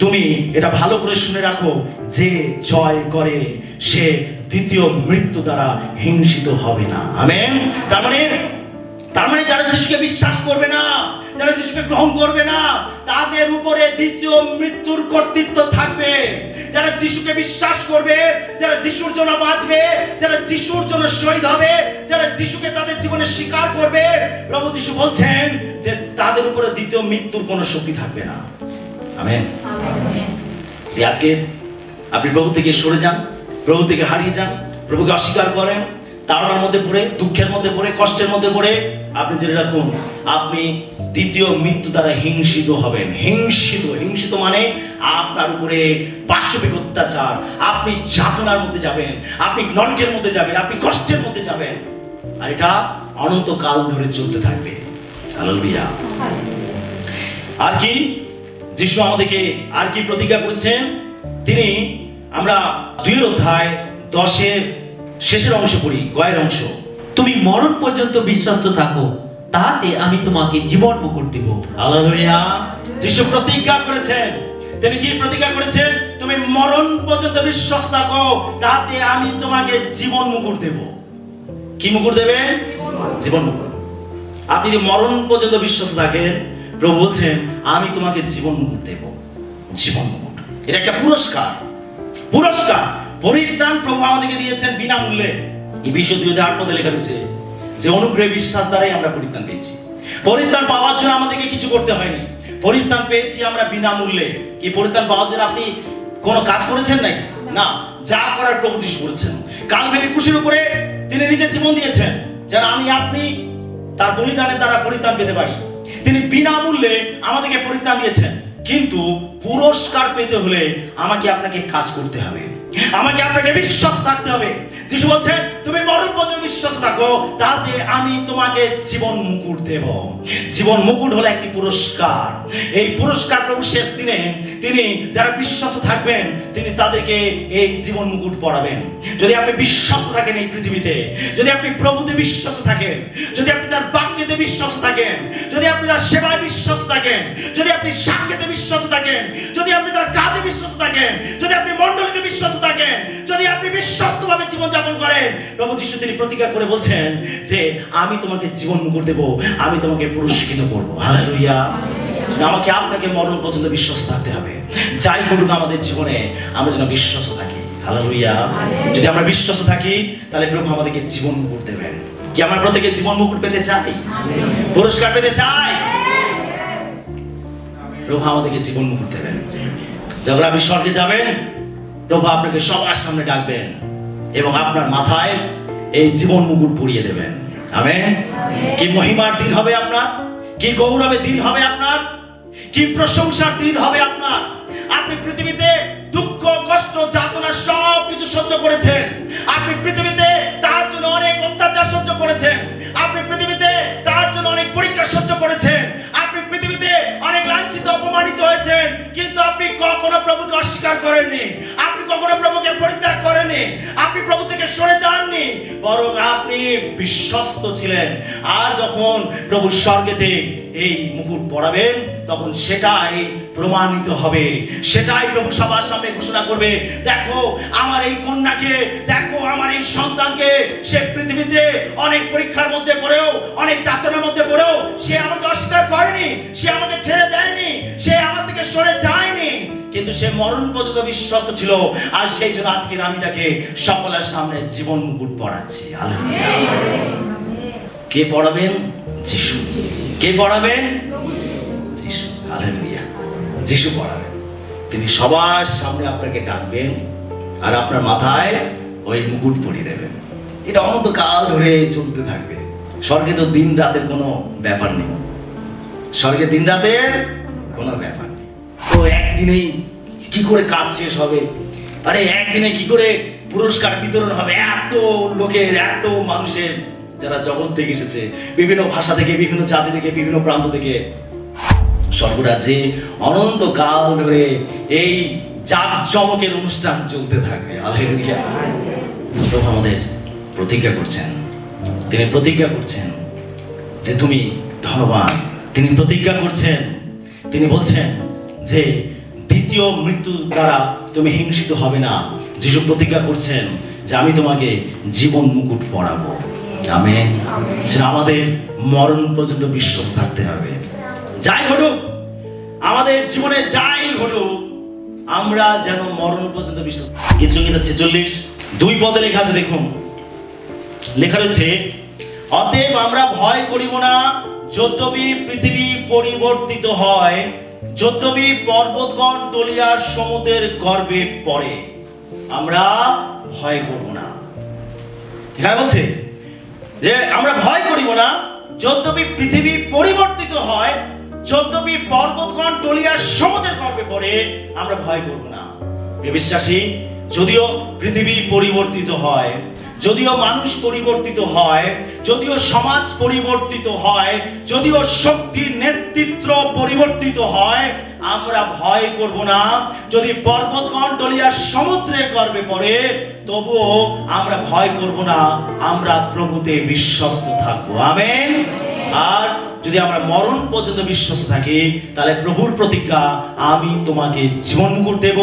Speaker 1: তুমি এটা ভালো করে শুনে রাখো, যে জয় করে সে দ্বিতীয় মৃত্যু দ্বারা হিংসিত হবে না। আমেন। তার মানে যারা যিশুকে বিশ্বাস করবে না, যারা যিশুকে গ্রহণ করবে না, তাদের উপরে দ্বিতীয় মৃত্যুর কর্তৃত্ব থাকবে। যারা যিশুকে বিশ্বাস করবে, যারা যিশুর জন্য বাঁচবে, যারা যিশুর জন্য শহীদ হবে, যারা যিশুকে তাদের জীবনে স্বীকার করবে, প্রভু যিশু বলছেন যে তাদের উপরে দ্বিতীয় মৃত্যুর কোনো শক্তি থাকবে না। আমেন। আজকে আপনি প্রভু থেকে সরে যান, প্রভু থেকে হারিয়ে যান, প্রভুকে অস্বীকার করেন, তাড়নার মধ্যে পড়ে, দুঃখের মধ্যে পড়ে, কষ্টের মধ্যে পড়ে, আপনি জেনে রাখুন আপনি দ্বিতীয় মৃত্যু দ্বারা হিংসিত হবেন। হিংসিত মানে আপনার উপরে পাশবিক অত্যাচার, আপনি যাতনার মধ্যে যাবেন, আপনি নরকের মধ্যে যাবেন, আপনি কষ্টের মধ্যে যাবেন, আর এটা অনন্তকাল ধরে চলতে থাকবে। হালেলুয়া। আর কি যিশু আমাদেরকে আর কি প্রতিজ্ঞা করেছেন? তিনি, আমরা 2 অধ্যায় 10 শেষের অংশ পড়ি, গয়ের অংশ।
Speaker 2: তুমি মরণ পর্যন্ত বিশ্বস্ত থাকো, তাহাতে আমি তোমাকে জীবন মুকুট দিব।
Speaker 1: হালেলুয়া। যিশু প্রতিজ্ঞা করেছেন, তিনি কি প্রতিজ্ঞা করেছেন? তুমি মরণ পর্যন্ত বিশ্বস্ত থাকো, তাতে আমি তোমাকে জীবন মুকুট দেব। কি মুকুট দেবে? জীবন মুকুট। আপনি যদি মরণ পর্যন্ত বিশ্বস্ত থাকেন, প্রভু বলছেন আমি তোমাকে জীবন মুকুট দেব। জীবন মুকুট এটা একটা পুরস্কার। পরিত্রাণ প্রভু আমাদেরকে দিয়েছেন বিনামূল্যে। এফেসীয় 2:8 লেখা রয়েছে যে অনুগ্রহে বিশ্বাস দ্বারাই আমরা পরিত্রাণ পেয়েছি। পরিত্রাণ পাওয়ার জন্য আমাদেরকে কিছু করতে হয়নি, পরিত্রাণ পেয়েছি আমরা বিনামূল্যে। কি পরিত্রাণ পাওয়ার জন্য আপনি কোনো কাজ করেছেন নাকি? না, যা করার প্রভু যিশু করেছেন। কালভারি ক্রুশের উপরে তিনি নিজের জীবন দিয়েছেন যেন আমি আপনি তার বলিদানের দ্বারা পরিত্রাণ পেতে পারি। তিনি বিনামূল্যে আমাদেরকে পরিত্রাণ দিয়েছেন, কিন্তু পুরস্কার পেতে হলে আমাকে আপনাকে কাজ করতে হবে, আমাকে আপনাকে বিশ্বাস থাকতে হবে। যিশু বলছেন তুমি মরণ পর্যন্ত বিশ্বাস থাকো, তাতে আমি তোমাকে জীবন মুকুট দেব। জীবন মুকুট হলো একটি পুরস্কার। এই পুরস্কার প্রভু শেষ দিনে তিনি যারা বিশ্বাস থাকবেন তিনি তাদেরকে এই জীবন মুকুট পরাবেন। যদি আপনি বিশ্বাস থাকেন এই পৃথিবীতে, যদি আপনি প্রভুতে বিশ্বাস থাকেন, যদি আপনি তার বাক্যেতে বিশ্বাস থাকেন, যদি আপনি তার সেবায় বিশ্বাস থাকেন, যদি আপনি সাক্ষ্যতে বিশ্বাস থাকেন, যদি আপনি তার কাজে বিশ্বাস থাকেন, যদি আপনি মণ্ডলীতে বিশ্বাস থাকেন, যদি আপনি বিশ্বস্তভাবে জীবন যাপন করেন, প্রভু যিশু তিনি প্রতিজ্ঞা করে বলছেন যে আমি তোমাকে জীবন মুকুট দেব, আমি তোমাকে পুরস্কৃত করব। হালেলুয়া। আমাকে আপনাকে মরণ পর্যন্ত বিশ্বাস থাকতে হবে। যাই ঘটুক আমাদের জীবনে আমরা যেন বিশ্বাস থাকি। হালেলুয়া। যদি আমরা বিশ্বাস থাকি তাহলে প্রভু আমাদেরকে জীবন মুকুট দেবেন। কি আমরা প্রত্যেকে জীবন মুকুট পেতে চাই? পুরস্কার পেতে চাই? প্রভু আমাদেরকে জীবন মুকুট দেবেন। যখন আপনি স্বর্গে যাবেন, প্রভু আপনাকে সবার সামনে ডাকবেন এবং আপনার মাথায় এই জীবন মুকুট পরিয়ে দেবেন। আমেন। কি মহিমার দিন হবে আপনার, কি গৌরবের দিন হবে আপনার, কি প্রশংসার দিন হবে আপনার। আপনি পৃথিবীতে দুঃখ কষ্ট যাতনা সব কিছু সহ্য করেছেন, আপনি পৃথিবীতে তার জন্য অনেক অত্যাচার সহ্য করেছেন, আপনি পৃথিবীতে তার জন্য অনেক কখনো প্রভুকে অস্বীকার করেননি, আপনি কখনো প্রভুকে পরিত্যাগ করেননি, আপনি প্রভু থেকে সরে যাননি, বরং আপনি বিশ্বস্ত ছিলেন। আর যখন প্রভু স্বর্গেতে এই মুকুট পরাবেন, তখন সেটাই প্রমাণিত হবে, সেটাই প্রভু সবার সামনে ঘোষণা করবে, দেখো আমার এই কন্যাকে, দেখো আমার এই সন্তানকে, সে পৃথিবীতে অনেক পরীক্ষার মধ্যে পড়েও, অনেক যাতনার মধ্যে পড়েও সে আমাকে অস্বীকার করেনি, সে আমাকে ছেড়ে দেয়নি, সে আমার থেকে সরে যায়নি, কিন্তু সে মরণ পর্যন্ত বিশ্বস্ত ছিল। আর সেই জন্য আজকে আমি তাকে সকলের সামনে জীবন মুকুট পরাচ্ছি। কে পড়াবেন? যিশু। কে পড়াবেন? যিশু। হালেলুয়া। যিশু পড়াবেন। তিনি সবার সামনে আপনাকে ডাকবেন আর আপনার মাথায় ওই মুকুট পরিয়ে দেবেন। এটা অনন্তকাল ধরে চলতে থাকবে। স্বর্গে তো দিন রাতের কোনো ব্যাপার নেই, স্বর্গে দিন রাতের কোনো ব্যাপার নেই। তো একদিনেই কি করে কাজ শেষ হবে? আরে একদিনে কি করে পুরস্কার বিতরণ হবে? এত লোকের, এত মানুষের, যারা জগৎ থেকে এসেছে, বিভিন্ন ভাষা থেকে, বিভিন্ন জাতি থেকে, বিভিন্ন প্রান্ত থেকে, স্বর্গরাজ্যে অনন্তকাল ধরে এই জাঁকজমকের অনুষ্ঠান চলতে থাকবে। হালেলুয়া। প্রভু আমাদের প্রতিজ্ঞা করছেন, তিনি প্রতিজ্ঞা করছেন যে তুমি ধনবান। তিনি প্রতিজ্ঞা করছেন, তিনি বলছেন যে দ্বিতীয় মৃত্যু দ্বারা তুমি হিংসিত হবে না। যিশু প্রতিজ্ঞা করছেন যে আমি তোমাকে জীবন মুকুট পরাবো। আমেন। সেটা আমাদের মরণ পর্যন্ত বিশ্বাস থাকতে হবে। যাই ঘটুক আমাদের জীবনে, যাই ঘটুক, আমরা যেন মরণ পর্যন্ত বিশ্বাস। গীতসংহিতা 46 2 লেখা আছে, দেখুন লেখা রয়েছে, অতএব আমরা ভয় করিব না, যদ্যপি পৃথিবী পরিবর্তিত হয়, যদ্যপি পর্বতগণ টলিয়া সমুদ্রের গর্ভে পড়ে, আমরা ভয় করব না। এখানে বলছে যে আমরা ভয় করিব না, যদ্যপি পৃথিবী পরিবর্তিত হয়, যদ্যপি পর্বতগণ টলিয়া সমুদ্রের গর্ভে পড়ে, আমরা ভয় করব না। বিশ্বাসী, যদিও পৃথিবী পরিবর্তিত হয়, যদিও মানুষ পরিবর্তিত হয়, যদিও সমাজ পরিবর্তিত হয়, যদিও শক্তির নেতৃত্ব পরিবর্তিত হয়, আমরা ভয় করব না। যদি পর্বতগণ টলিয়া সমুদ্রের গর্ভে পড়ে, তবুও আমরা ভয় করব না, আমরা প্রভুতে বিশ্বস্ত থাকবো। আমেন। আর যদি আমরা মরণ পর্যন্ত বিশ্বস্ত থাকি, তাহলে প্রভুর প্রতিজ্ঞা, আমি তোমাকে জীবন মুকুট দেব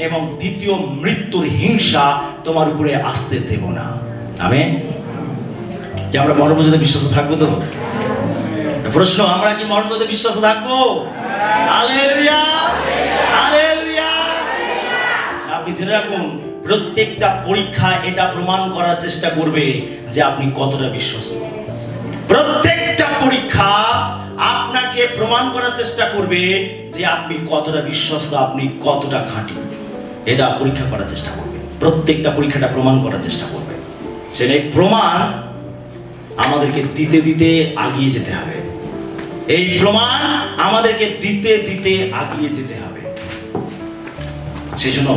Speaker 1: এবং দ্বিতীয় মৃত্যুর হিংসা তোমার উপরে আসতে দেব না। আমেন। যে আমরা মরণ পর্যন্ত বিশ্বস্ত থাকবো তো? প্রশ্ন, আমরা কি মরণ পর্যন্ত বিশ্বস্ত থাকবো? Hallelujah, hallelujah. আপনি জেনে রাখুন, প্রত্যেকটা পরীক্ষা এটা প্রমাণ করার চেষ্টা করবে যে আপনি কতটা বিশ্বস্ত। প্রত্যেকটা পরীক্ষা আপনাকে প্রমাণ করার চেষ্টা করবে যে আপনি কতটা বিশ্বস্ত, আপনি কতটা খাঁটি। এটা পরীক্ষা করার চেষ্টা করবে, প্রত্যেকটা পরীক্ষাটা প্রমাণ করার চেষ্টা করবে। সেই প্রমাণ আমাদেরকে দিতে দিতে আগিয়ে যেতে হবে। এই প্রমাণ আমাদেরকে দিতে দিতে আগিয়ে যেতে হবে। সেজন্য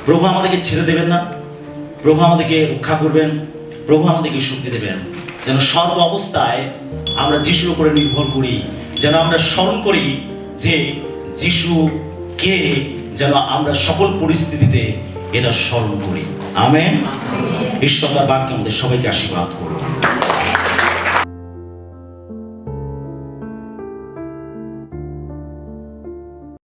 Speaker 1: প্রভু আমাদেরকে ছেড়ে দেবেন না, প্রভু আমাদেরকে রক্ষা করবেন, প্রভু আমাদেরকে শক্তি দেবেন, যেন সর্ব অবস্থায় আমরা যিশুর উপরে নির্ভর করি, যেন আমরা স্মরণ করি যে যিশু কে, যেন আমরা সকল পরিস্থিতিতে এটা স্মরণ করি। আমেন। ঈশ্বর তার বাক্যে আমাদের সবাইকে আশীর্বাদ করুন।